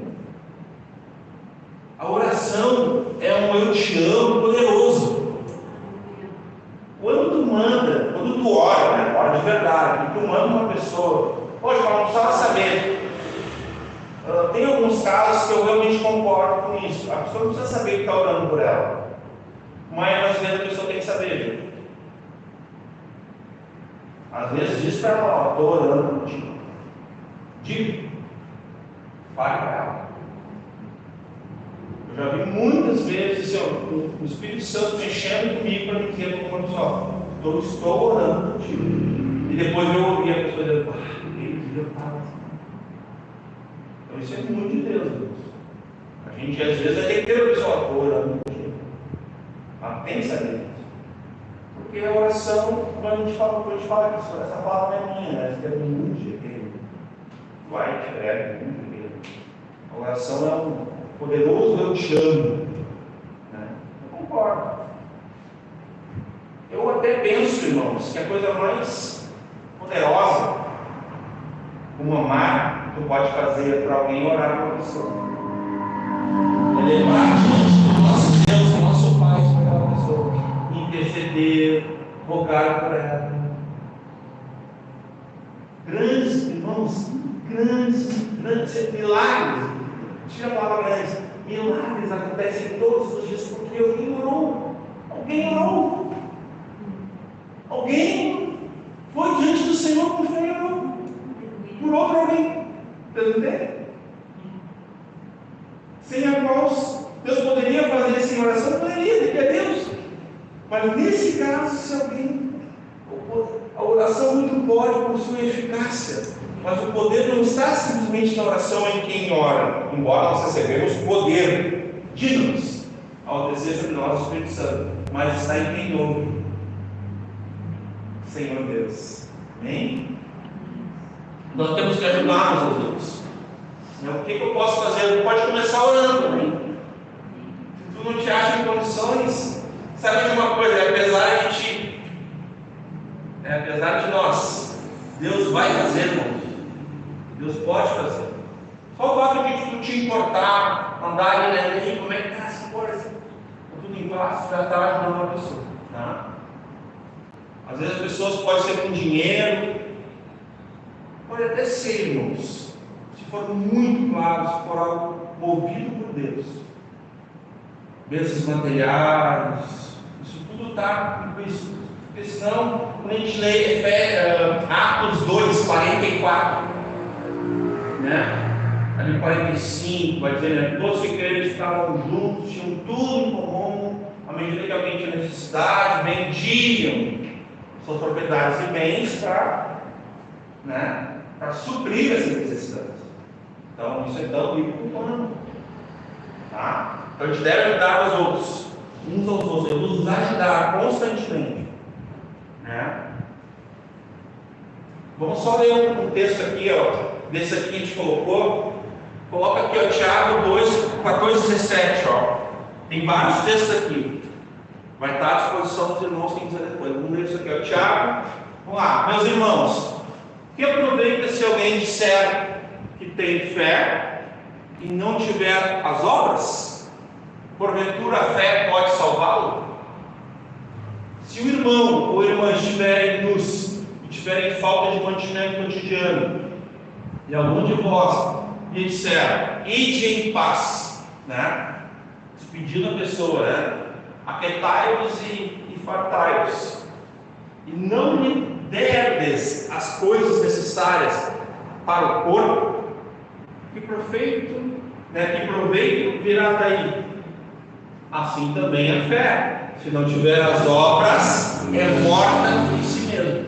A oração é um eu te amo poderoso. Quando tu manda, quando tu ora, né? Ora de verdade, tu manda uma pessoa, poxa, não precisava saber. Tem alguns casos que eu realmente concordo com isso. A pessoa não precisa saber que está orando por ela. Mas às vezes a pessoa tem que saber, gente. Às vezes diz para ela, estou orando contigo. Diga. Fale para ela. Eu já vi muitas vezes o Espírito Santo mexendo comigo para me dizer para uma pessoa, eu estou orando contigo. E depois eu ouvi a pessoa dizendo, Deus estava assim. Então isso é muito de Deus. A gente às vezes vai ter que ter a pessoa, estou orando contigo. Mas pensa nisso. Porque a oração, quando a gente fala que essa palavra não é minha, né? Essa é muito de Deus. Vai, te prega, muito de Deus. A oração é um poderoso eu te amo. Né? Eu concordo. Eu até penso, irmãos, que a coisa mais poderosa, como amar, que tu pode fazer para alguém orar por uma pessoa. É levar diante do nosso Deus, do nosso Pai, para aquela pessoa. Interceder, rogar por ela. Grandes, irmãos, grandes milagres. Tira a palavra grandes. Milagres acontecem todos os dias porque alguém orou. Alguém orou. Alguém foi diante do Senhor com fé e orou. Por outro alguém. Vocês entendem? Sem a qual Deus poderia fazer essa oração? Poderia, porque é Deus. Mas nesse caso, se alguém. A oração muito pode por sua eficácia. Mas o poder não está simplesmente na oração em quem ora, embora nós recebemos poder dínamos ao descer sobre nós o Espírito Santo, mas está em quem ouve. Senhor Deus. Amém? Nós temos que ajudar uns aos outros. O que eu posso fazer? Pode começar orando também. Se tu não te acha em condições, sabe de uma coisa? Apesar de ti, apesar de nós, Deus vai fazer, irmão. Deus pode fazer. Só o fato de tu te importar, andar ali na igreja, como é que está essa coisa? Tudo em paz, já está ajudando uma pessoa. Tá? Às vezes as pessoas podem ser com dinheiro, pode até ser, irmãos, se for muito claro, se for algo movido por Deus. Bênçãos materiais, isso tudo está implícito. Porque senão, quando a gente lê Atos 2, 44, né? Ali 45, vai dizer, né? Todos que creram estavam juntos, tinham tudo em comum, à medida que alguém tinha necessidade, vendiam suas propriedades e bens para, né, para suprir essas necessidades. Então, isso é tão bíblico humano. Tá? Então, a gente deve ajudar os outros, uns aos outros, nos ajudar constantemente. Né? Vamos só ler um texto aqui, ó, desse aqui que a gente colocou. Coloca aqui, ó, Tiago 2, 14, 17, ó. Tem vários textos aqui. Vai estar à disposição dos irmãos, quem quiser depois. Vamos ler isso aqui, ó. Tiago, vamos lá, meus irmãos. Que aproveita se alguém disser que tem fé e não tiver as obras? Porventura a fé pode salvá-lo? Se o irmão ou irmã estiverem nus e tiverem falta de mantimento cotidiano, e algum de vós lhe disser, ide em paz, né? Despedindo a pessoa, né? Aquietai-vos e fartai-vos, e não lhe derdes as coisas necessárias para o corpo, que proveito virá daí? Assim também a fé, se não tiver as obras, é morta em si mesmo.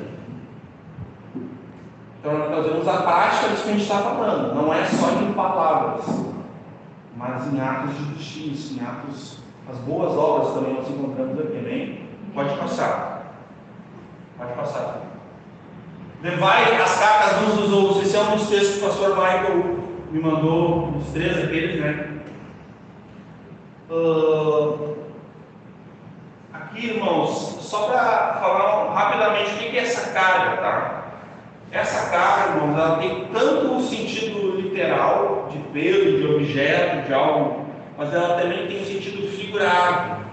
Então nós fazemos a prática disso que a gente está falando. Não é só em palavras, mas em atos de justiça, em atos, as boas obras também nós encontramos aqui, amém? Pode passar. Pode passar. Levai as cargas uns dos outros. Esse é um dos textos que o pastor Michael me mandou, os 3 aqueles, né? Aqui, irmãos, só para falar rapidamente o que é essa carga, tá? Essa carga, irmãos, ela tem tanto o sentido literal, de peso, de objeto, de algo, mas ela também tem um sentido figurado,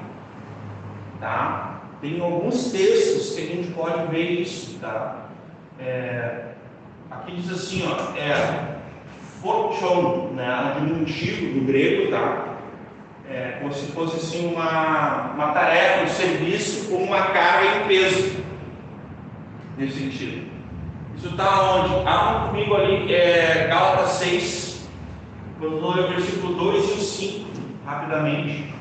tá? Tem alguns textos que a gente pode ver isso, tá? Aqui diz assim, ó, fortchon, né? Diminutivo do grego, tá? Como se fosse assim uma tarefa, um serviço, como uma carga em peso, nesse sentido. Isso está onde? Abra comigo ali, Gálatas 6, vamos ler o versículo 2 e o 5, rapidamente.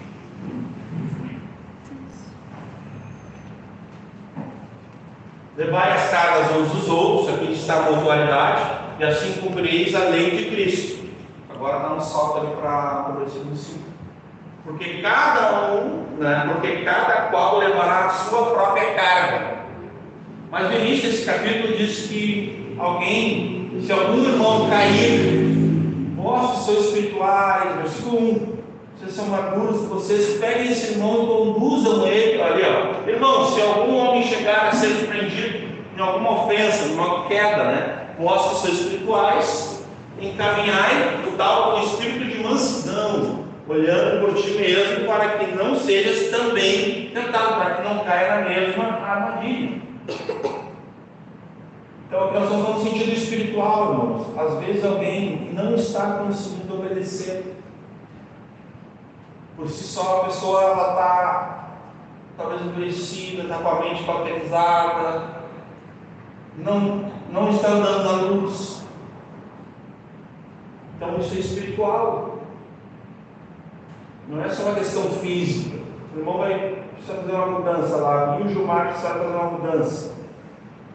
Levai as cargas uns dos outros, aqui está a mutualidade, e assim cumprireis a lei de Cristo. Agora dá um salto ali para o versículo 5. Porque cada qual levará a sua própria carga. Mas no início desse capítulo diz que se algum irmão cair, vós sois espirituais, versículo 1, vocês são maduros, vocês peguem esse irmão e conduzam ele, ali ó, irmão, se algum homem chegar a ser surpreendido em alguma ofensa, numa queda, né, vós que sois espirituais, encaminhai o tal com espírito de mansidão, olhando por ti mesmo, para que não sejas também tentado, para que não caia na mesma armadilha. Então, nós estamos falando no sentido espiritual, irmãos. Às vezes alguém não está conseguindo obedecer. Por si só, a pessoa está talvez endurecida, está com a mente cauterizada, não está andando na luz. Então, isso é espiritual. Não é só uma questão física. O irmão precisa fazer uma mudança lá, e o Gilmar precisa fazer uma mudança.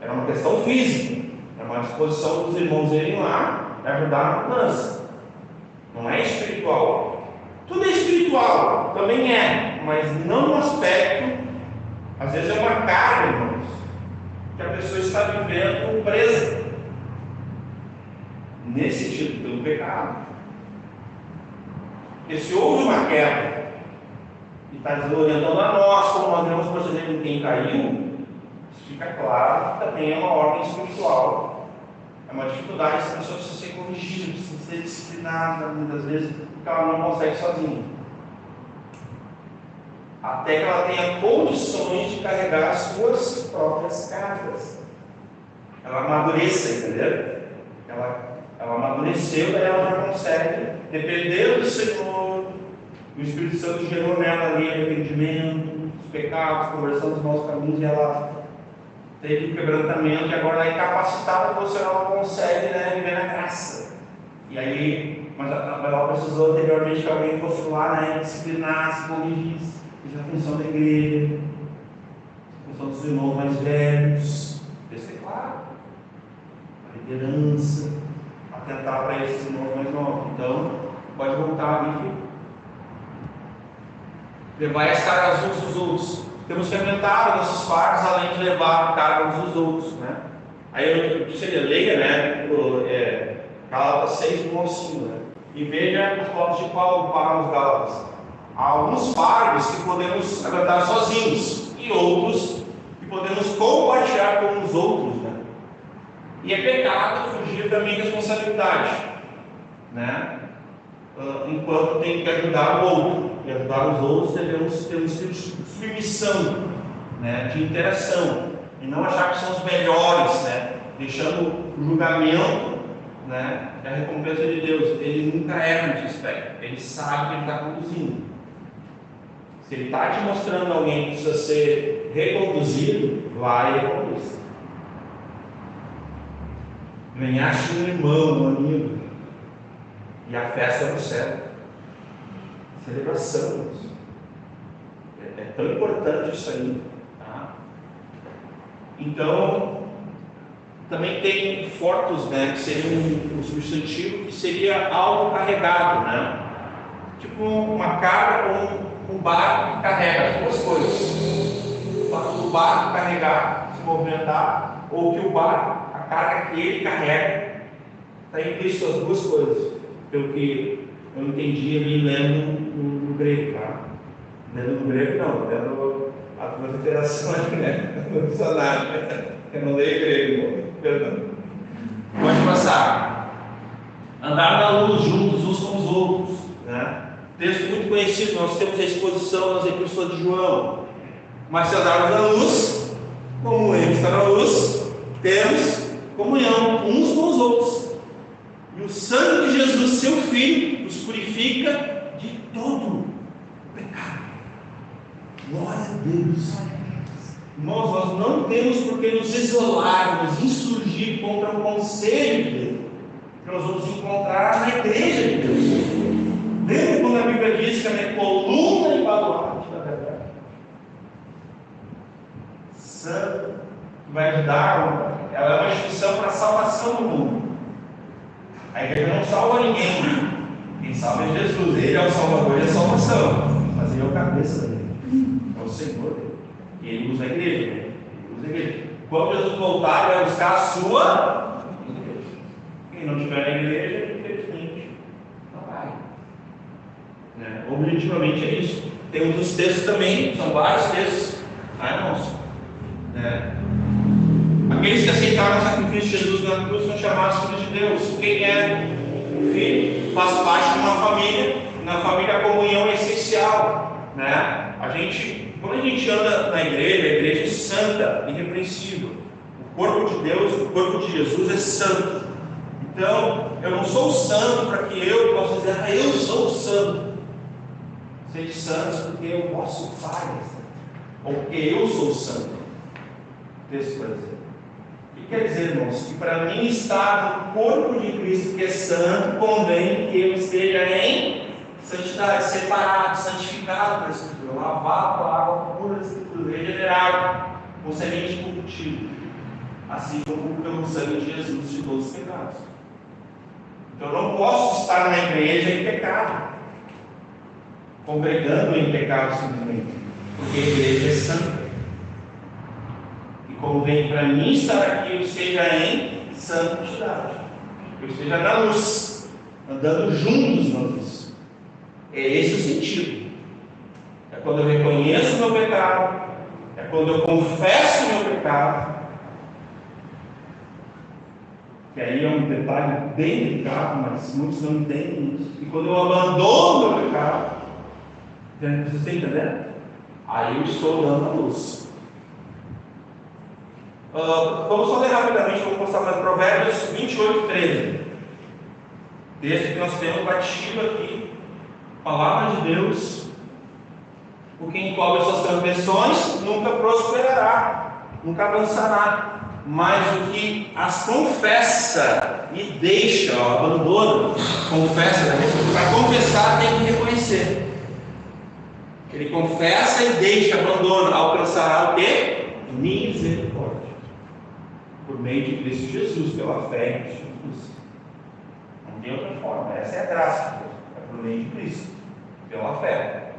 É uma questão física. É uma disposição dos irmãos irem lá e ajudar na mudança. Não é espiritual. Tudo é espiritual, também mas não no aspecto, às vezes é uma carga, irmãos, que a pessoa está vivendo presa. Nesse sentido, pelo pecado. Porque se houve uma queda e está desorientando a nós, como nós devemos proceder com quem caiu, isso fica claro que também é uma ordem espiritual. É uma dificuldade, essa pessoa precisa ser corrigida, precisa ser disciplinada, muitas vezes, porque ela não consegue sozinha. Até que ela tenha condições de carregar as suas próprias cargas. Ela amadureça, entendeu? Ela amadureceu, daí ela já consegue, dependendo do Senhor, o Espírito Santo gerou nela ali arrependimento, os pecados, conversão dos maus caminhos, e ela teve um quebrantamento, e agora é capacitada, porque ela consegue, viver na graça. E aí, mas ela precisou anteriormente que alguém fosse lá, disciplinasse, corrigisse. Isso é a função da igreja, a função dos irmãos mais velhos, isso é claro, a liderança, atentar para esses irmãos mais novos. Então, pode voltar ali. Levai as cargas uns dos outros. Temos que aumentar nossos fardos, além de levar a carga uns dos outros, né? Aí você leia, Gálatas 6, 1 ao 5, né? E veja os votos de Paulo para os Gálatas. Há alguns fardos que podemos aguentar sozinhos, e outros que podemos compartilhar com os outros, né? E é pecado fugir da minha responsabilidade, né? Enquanto tem que ajudar o outro, e ajudar os outros, devemos ter um espírito de submissão, né? De interação, e não achar que são os melhores, né? Deixando o julgamento, né? A recompensa de Deus. Ele nunca erra nesse aspecto, ele sabe que ele está conduzindo. Se ele está te mostrando alguém que precisa ser reconduzido, vai e reconduz. Ganhaste um irmão, um amigo, e a festa é no céu. Celebração. É tão importante isso aí. Tá? Então, também tem fortos, né, que seria um substantivo que seria algo carregado, né? Tipo uma carga ou um barco que carrega as duas coisas. O barco carregar, se movimentar, ou que o barco, a carga que ele carrega está implícito as duas coisas, pelo que eu entendi ali lendo no grego, tá? Lendo no grego não, lendo a transliteração aqui, né? No dicionário, eu não leio grego, perdão. Pode passar. Andar na luz juntos uns com os outros, né? Texto muito conhecido, nós temos a exposição nas epístolas de João. Mas se andarmos na luz, como ele está na luz, temos comunhão uns com os outros. E o sangue de Jesus, seu Filho, nos purifica de todo pecado. Glória a Deus. Irmãos, nós não temos por que nos isolar, nos insurgir contra o conselho de Deus, que nós vamos encontrar na igreja de Deus. Lembra quando a Bíblia diz que ela é coluna e baluarte da verdade? Santo, que vai ajudar, ela é uma instituição para a salvação do mundo. A igreja não salva ninguém. Quem salva é Jesus. Ele é o Salvador e a salvação. Mas ele é o cabeça da igreja. É o Senhor dele. E ele usa a igreja. Né? Ele usa a igreja. Quando Jesus voltar, ele vai buscar a sua igreja. Quem não estiver na igreja, infelizmente, não vai. Né? Objetivamente é isso. Temos os textos também, são vários textos. Tá, irmãos? Né? Aqueles que aceitaram o sacrifício de Jesus na cruz são chamados filhos de Deus. Quem é filho faz parte de uma família. Na família a comunhão é essencial, né? Quando a gente anda na igreja, a igreja é santa, irrepreensível. O corpo de Deus, o corpo de Jesus é santo. Então, eu não sou santo para que eu possa dizer, eu sou santo. Sede santos porque o vosso Pai é santo. Ou porque eu sou santo. O texto vai dizer. O que quer dizer, irmãos? Que para mim estar no corpo de Cristo, que é santo, convém que eu esteja em santidade, separado, santificado pela Escritura, lavado com a água pura da Escritura, regenerado, com semente de cultivo, assim como pelo sangue de Jesus de todos os pecados. Então eu não posso estar na igreja em pecado, congregando em pecado simplesmente, porque a igreja é santa. Convém para mim estar aqui, eu esteja em santidade, eu esteja na luz, andando juntos na luz. É esse o sentido. É quando eu reconheço o meu pecado, é quando eu confesso o meu pecado, que aí é um detalhe bem delicado, mas muitos não entendem isso. E quando eu abandono o meu pecado, vocês estão entendendo? Aí eu estou dando a luz. Vamos só ler rapidamente, vou postar mais Provérbios 28, 13. Texto que nós temos batido aqui, palavra de Deus. O que encobre suas transgressões nunca prosperará, nunca avançará. Mas o que as confessa e deixa, abandona, confessa, para confessar tem que reconhecer. Ele confessa e deixa, abandona, alcançará o quê? Misericórdia. Por meio de Cristo Jesus, pela fé em Cristo Jesus. Não tem outra forma, essa é a graça de Deus, é por meio de Cristo, pela fé.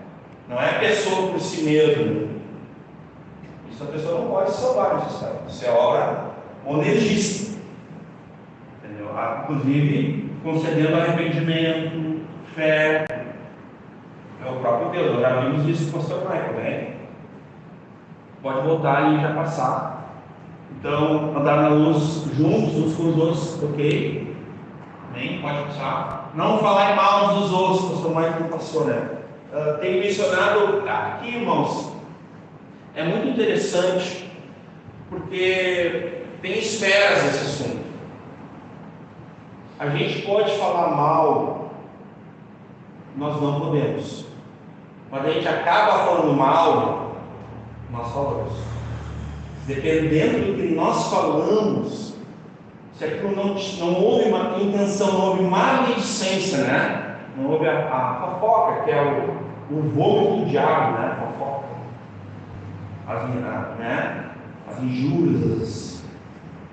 Não é a pessoa por si mesma. Isso a pessoa não pode salvar nesse estado. Isso é obra monergista. Entendeu? Inclusive, concedendo arrependimento, fé. É o próprio Deus. Nós já vimos isso com o pastor Michael, né? Pode voltar e já passar. Então, andar na luz juntos, uns com os outros, ok? Nem pode passar. Não falar mal uns dos outros, pastor Michael passou, né? Tenho mencionado aqui, irmãos, é muito interessante, porque tem esferas esse assunto. A gente pode falar mal, nós não podemos. Quando a gente acaba falando mal, nós falamos. Dependendo do que nós falamos, se aquilo não houve uma intenção, não houve maledicência, né? Não houve a fofoca, que é o vômito do diabo, né? A fofoca. As injúrias,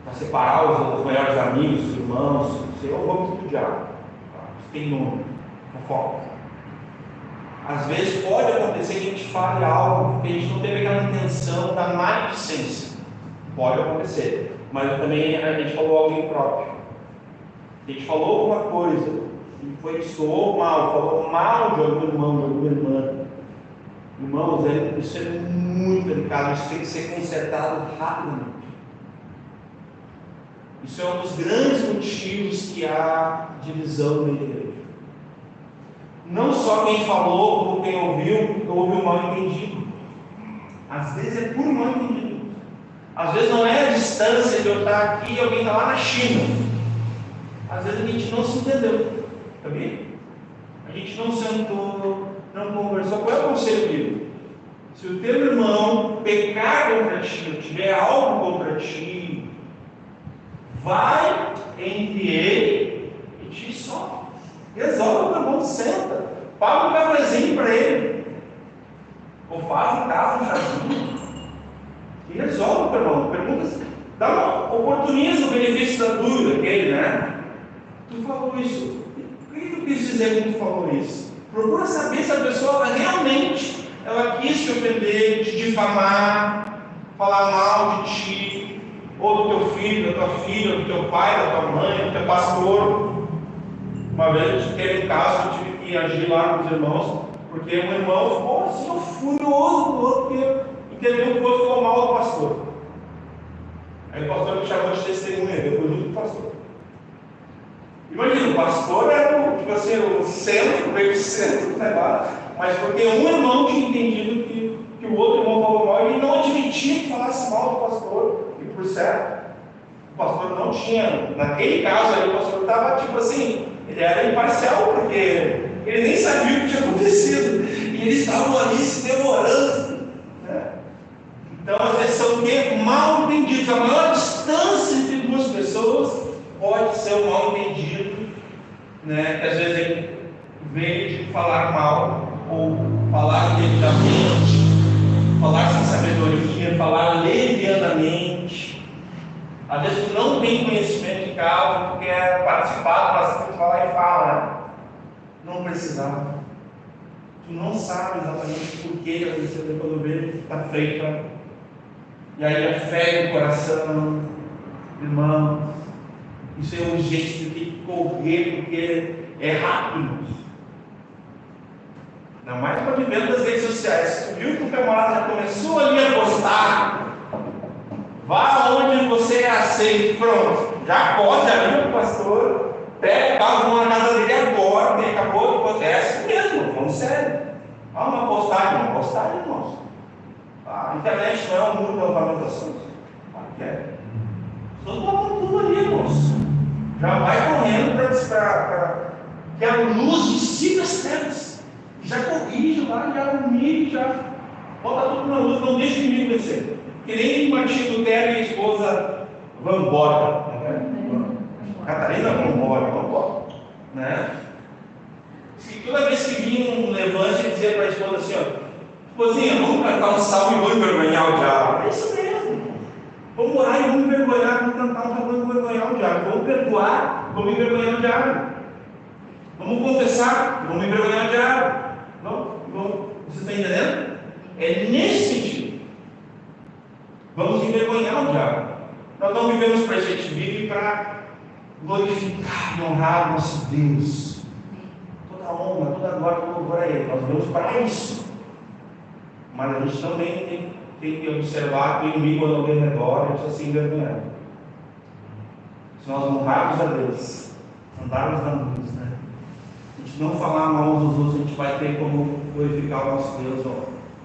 para separar os melhores amigos, os irmãos, isso é o vômito do diabo. Isso tem nome, fofoca. Às vezes pode acontecer que a gente fale algo que a gente não teve aquela intenção da maledicência. Pode acontecer. mas também a gente falou algo impróprio. A gente falou alguma coisa e soou mal, falou mal de algum irmão, de alguma irmã. Irmãos, isso é muito delicado, isso tem que ser consertado rapidamente. Isso é um dos grandes motivos que há divisão na igreja. Não só quem falou, como quem ouviu mal entendido. Às vezes é por mal entendido. Às vezes não é a distância de eu estar aqui e alguém está lá na China. Às vezes a gente não se entendeu. Sabia? A gente não sentou, não conversou. Qual é o conselho bíblico? Se o teu irmão pecar contra ti, ou tiver algo contra ti, vai entre ele e ti só. Resolve o teu irmão, senta. Paga um cafezinho para ele. Ou faz em casa um chazinho. E resolve o teu irmão. Pergunta, dá oportuniza o benefício da dúvida, aquele, né? Tu falou isso. O que tu quis dizer quando tu falou isso? Procura saber se a pessoa realmente ela quis te ofender, te difamar, falar mal de ti, ou do teu filho, da tua filha, do teu pai, da tua mãe, do teu pastor. Uma vez teve um caso que eu tive que agir lá com os irmãos, porque um irmão ficou assim, furioso do outro, porque entendeu que o outro falou mal do pastor. Aí o pastor me chamou de testemunha, depois junto do pastor. Imagina, o pastor era o centro, veio do centro do negócio, mas porque um irmão tinha entendido que o outro irmão falou mal, ele não admitia que falasse mal do pastor, e por certo, o pastor não tinha, naquele caso aí, o pastor estava tipo assim, ele era imparcial, porque ele nem sabia o que tinha acontecido, e eles estavam ali se demorando, né? Então, às vezes, são mal entendidos. A maior distância entre duas pessoas pode ser um mal entendido, né? Que às vezes ele veio de falar mal, ou falar indevidamente, falar sem sabedoria, falar levianamente. Às vezes tu não tem conhecimento de causa, tu quer participar, mas tu vai lá e fala, né? Não precisava. Tu não sabe exatamente por que aconteceu quando vê que está feito. E aí a fé no coração, irmãos, isso é urgente, tem que correr, porque é rápido. Ainda mais com o advento das redes sociais. Tu viu que o camarada já começou ali a postar, vá onde você é aceito, pronto, já pode abrir o pastor, pega o carro, vamos na casa dele agora, que acabou de postar. É assim mesmo, vamos sério. Há uma postagem, irmãos. A internet não é um mundo de lamentações. Estou tomando tudo ali, irmãos. Já vai correndo para que a luz dissipe as trevas. Já corrige lá, já humilha, já bota tudo na luz, não deixa o inimigo vencer. Que nem Martinho Lutero e a esposa vão embora. Né? Catarina vão embora. Né? E toda vez que vinha um levante, ele dizia para a esposa assim: ó, esposinha, vamos cantar um salmo e vamos envergonhar o diabo. É isso mesmo. Vamos orar e vamos envergonhar, vamos cantar um salmo e vamos envergonhar o diabo. Vamos perdoar, vamos envergonhar o diabo. Vamos confessar, vamos envergonhar o diabo. Você está entendendo? É nesse sentido. Vamos envergonhar o diabo. Nós não vivemos para a gente, vive para glorificar e honrar o nosso Deus. Toda honra, toda glória, todo louvor a Ele. Nós vivemos para isso. Mas a gente também tem que observar que o inimigo anda ao redor e precisa se envergonhar. Se nós honrarmos a Deus, andarmos na luz, né? A gente não falar mal uns dos outros, a gente vai ter como glorificar o nosso Deus,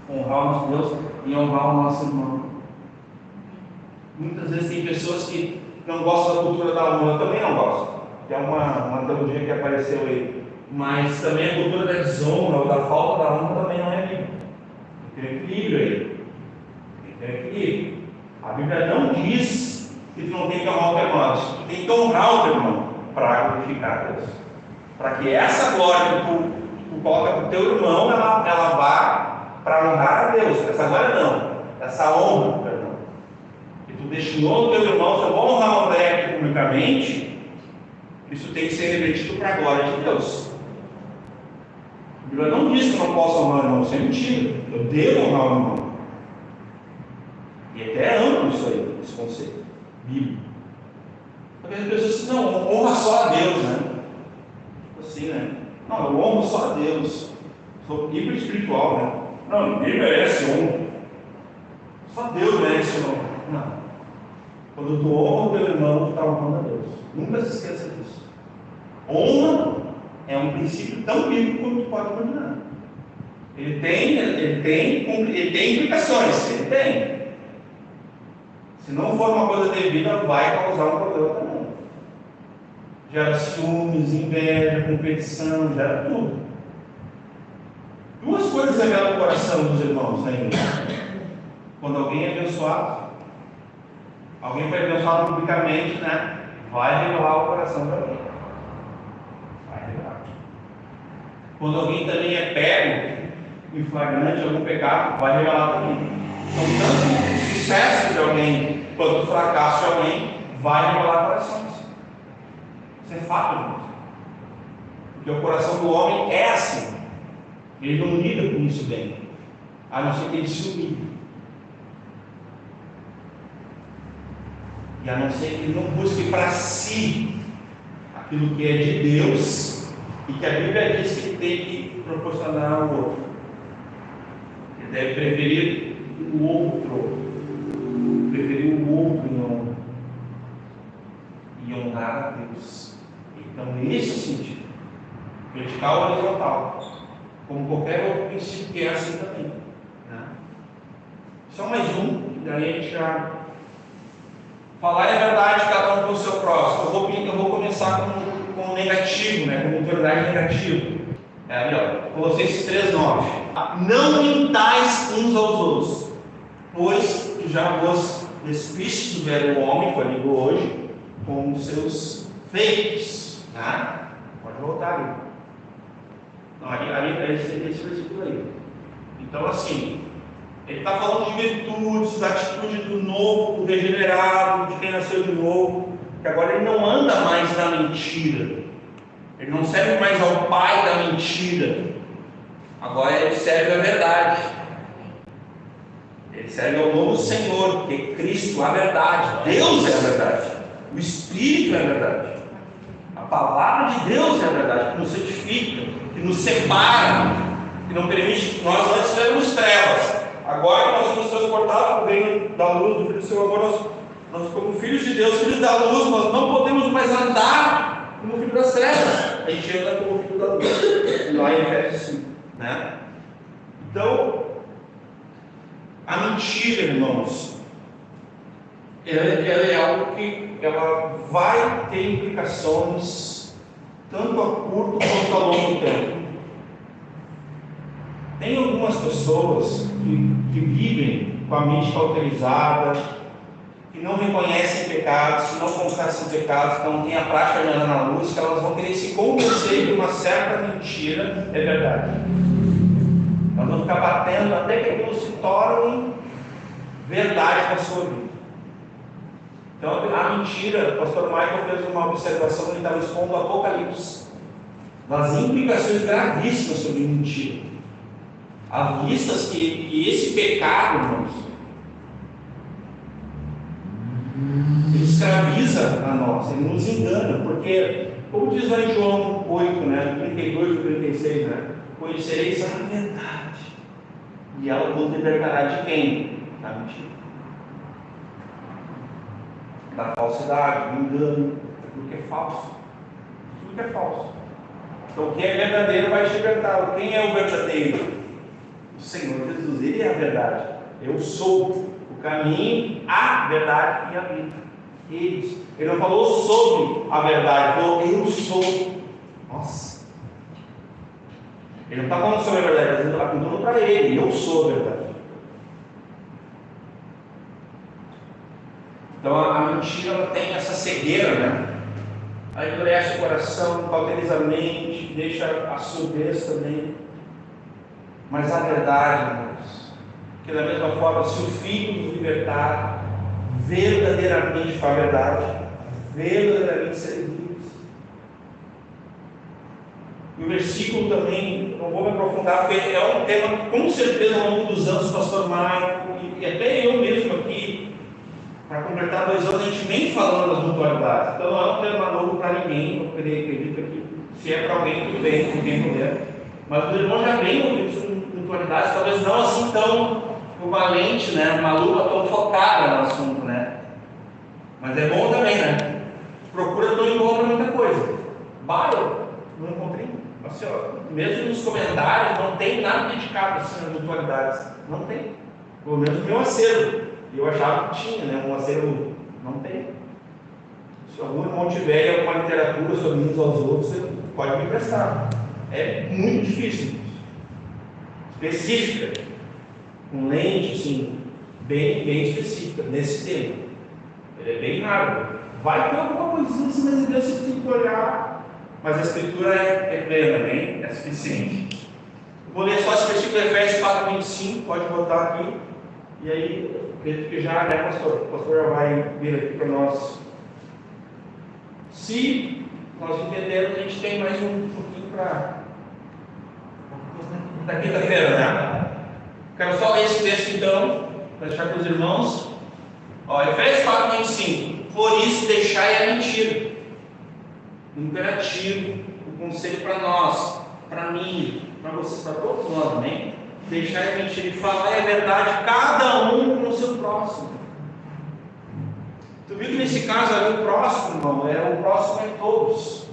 honrar o nosso Deus e honrar o nosso irmão. Muitas vezes tem pessoas que não gostam da cultura da honra, eu também não gosto, que é uma teologia que apareceu aí, mas também a cultura da desonra ou da falta da honra também não é bíblica. Tem equilíbrio aí. Tem equilíbrio. A Bíblia não diz que tu não tem que honrar o teu irmão, tu tem que honrar o teu irmão para glorificar a Deus. Para que essa glória que tu coloca para o teu irmão, ela vá para honrar a Deus. Essa glória não, essa honra, perdão. Que tu destinou o teu irmão, se eu vou honrar o André aqui publicamente, isso tem que ser revertido para a glória de Deus. A Bíblia não diz que eu não posso honrar o irmão, isso é mentira. Eu devo honrar o irmão. E até é amplo isso aí, esse conceito. bíblico. Porque as pessoas dizem, não, honra só a Deus, né? Assim, né? Não, eu honro só a Deus. Sou hiper espiritual, né? Não, ninguém merece honra. Só Deus merece honra. Não. Quando tu honra o teu irmão, tu está honrando a Deus. Nunca se esqueça disso. Honra é um princípio tão bíblico como tu pode imaginar. Ele tem implicações, ele tem. Se não for uma coisa devida, vai causar um problema também. Gera ciúmes, inveja, competição, gera tudo. Duas coisas revelam o coração dos irmãos na igreja. Quando alguém é abençoado, alguém foi abençoado publicamente, né? Vai revelar o coração para alguém. Vai revelar. Quando alguém também é pego em flagrante algum pecado, vai revelar também. Então, tanto o sucesso de alguém quanto o fracasso de alguém vai revelar corações. Isso é fato, irmãos. Porque o coração do homem é assim. Ele não lida com isso bem, a não ser que ele se humilhe. E a não ser que ele não busque para si aquilo que é de Deus e que a Bíblia diz que tem que proporcionar ao outro. Ele deve preferir o outro, preferir o outro em honra e honrar a Deus. Então, nesse sentido, vertical ou horizontal, como qualquer outro princípio que é assim também. Né? Só mais um, e daí a gente já. Falar é verdade, cada um com o seu próximo. Eu vou começar com o negativo, né? Com autoridade negativa. Ali, ó, Colossenses 3:9. Não mintais uns aos outros, pois que já vos despistes do velho homem, que eu ligo hoje, com os seus feitos. Né? Pode voltar ali. Não, ali esse versículo aí. Então, assim, ele está falando de virtudes, da atitude do novo, do regenerado, de quem nasceu de novo, que agora ele não anda mais na mentira, ele não serve mais ao pai da mentira, agora ele serve à verdade, ele serve ao novo Senhor, porque Cristo é a verdade, Deus é a verdade, o Espírito é a verdade, a palavra de Deus é a verdade, que nos santifica, que nos separa, que não permite que nós antes éramos trevas. Agora que nós somos transportados para o reino da luz, do Filho do seu amor, nós como filhos de Deus, filhos da luz, nós não podemos mais andar como filho das trevas. A gente anda como filho da luz. Lá em Efésios 5. Né? Então, a mentira, irmãos, ela é algo que ela vai ter implicações tanto a curto quanto a longo tempo. Tem algumas pessoas que vivem com a mente cauterizada, que não reconhecem pecados, que não confessam pecados, que não têm a prática de andar na luz, que elas vão querer se convencer que uma certa mentira é verdade. Elas vão ficar batendo até que aquilo se torne verdade na sua vida. Então, a mentira, o pastor Michael fez uma observação, ele estava expondo o Apocalipse, das implicações gravíssimas sobre mentira. As listas que esse pecado, irmãos, ele escraviza a nós, ele nos engana, porque, como diz lá em João 8, né, 32 e 36, né, conhecereis a verdade, e ela vos libertará de quem? Da mentira, da falsidade, do engano, daquilo que é falso, tudo que é falso. Então, o que é verdadeiro vai te libertar. Quem é o verdadeiro? O Senhor Jesus, Ele é a verdade. Eu sou o caminho, a verdade e a vida. Ele não falou sobre a verdade, ele falou eu sou. Nossa. Ele não está falando sobre a verdade, ele está apontando para Ele. Eu sou a verdade. Então a mentira ela tem essa cegueira, né? Aí endurece o coração, cauteriza a mente, deixa a surdez também. Mas a verdade, irmãos, que da mesma forma, se o Filho nos libertar, verdadeiramente com a verdade, verdadeiramente serem livres. E o versículo também, não vou me aprofundar, porque é um tema que com certeza ao longo dos anos o pastor Marco, e até eu mesmo aqui, para completar 2 anos, a gente vem falando das mutualidades. Então não é um tema novo para ninguém, eu acredito que se é para alguém, tudo bem, não tem problema. Mas os irmãos já vêm ouvindo sobre mutualidades, talvez não assim tão valente, né? Uma luta tão focada no assunto, né? Mas é bom também, né? Procura, não encontra muita coisa. Eu não encontrei. Assim, ó, mesmo nos comentários, não tem nada dedicado assim, às mutualidades. Não tem. Pelo menos no meu acervo. Eu achava que tinha, né? Um acervo. Não tem. Se algum irmão tiver alguma literatura sobre uns aos outros, você pode me emprestar. É muito difícil. Específica. Com lente, assim, bem específica, nesse tema. Ele é bem raro. Vai ter alguma coisinha assim, mas Deus você tem que olhar. Mas a escritura é plena, né? É suficiente. Vou ler só esse versículo de Efésios 4:25, pode botar aqui. E aí, acredito que já, né, pastor? O pastor já vai vir aqui para nós. Se nós entendermos, a gente tem mais um pouquinho para da quinta-feira, né? Quero só ler esse texto então, para deixar para os irmãos. Efésios 4:25. Por isso deixai a mentira. Imperativo, o conselho para nós, para mim, para vocês, para todos nós, amém? Deixai a mentira e falar a verdade, cada um com o seu próximo. Tu viu que nesse caso ali o próximo, irmão, o próximo é todos.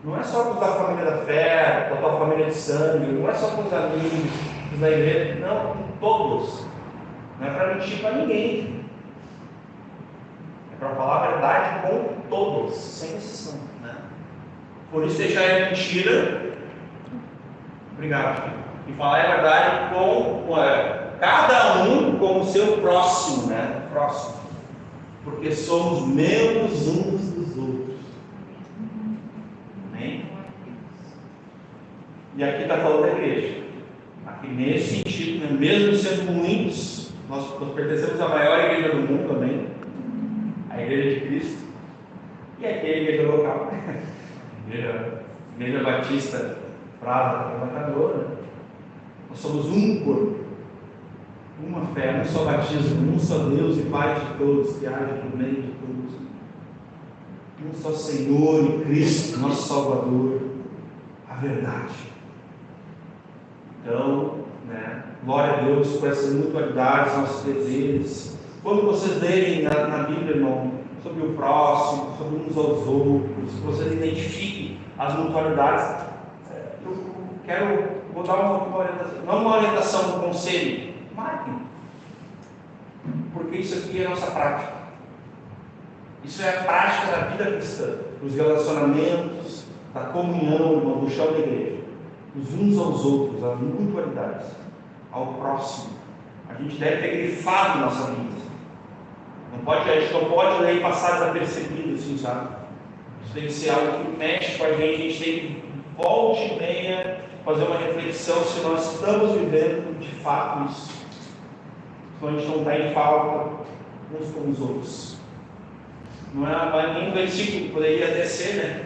Não é só com os da família da fé, com a tua família de sangue, não é só com os amigos, os da igreja, não, com todos. Não é para mentir para ninguém. É para falar a verdade com todos, sem exceção. Né? Por isso deixar a mentira. Obrigado, filho. E falar a verdade com cada um com o seu próximo, né? Próximo. Porque somos membros uns dos outros. Amém? E aqui está falando da igreja. Aqui nesse sentido, né? Mesmo sendo muitos, nós pertencemos à maior igreja do mundo também, a Igreja de Cristo, e aqui é a igreja local, igreja Batista Prada, Trabalhadora. Nós somos um corpo, uma fé, um só batismo, um só Deus e Pai de todos, que age por meio de todos, um só Senhor e Cristo, nosso Salvador, a verdade. Então, né, glória a Deus por essas mutualidades, nossos deveres. Quando vocês lerem na Bíblia, irmão, sobre o próximo, sobre uns aos outros, que vocês identifiquem as mutualidades, vou dar uma orientação, não uma orientação, um conselho, marquem, porque isso aqui é a nossa prática. Isso é a prática da vida cristã, dos relacionamentos, da comunhão, irmão, do chão da igreja, dos uns aos outros, as mutualidades, ao próximo. A gente deve ter grifado nossa vida. A gente não pode ler e passar desapercebido, assim, sabe? Isso tem que ser algo que mexe com a gente tem que, volta e meia, fazer uma reflexão se nós estamos vivendo de fato isso. Se a gente não está em falta uns com os outros. Não é nenhum versículo, poderia até ser, né?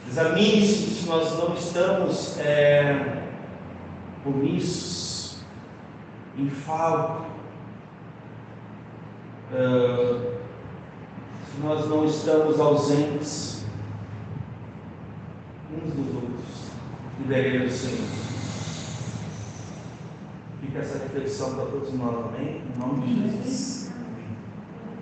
Examine-se se nós não estamos omissos, em falta. Se nós não estamos ausentes uns dos outros e da igreja do Senhor. Fica essa reflexão para todos nós, amém? Em nome de Jesus.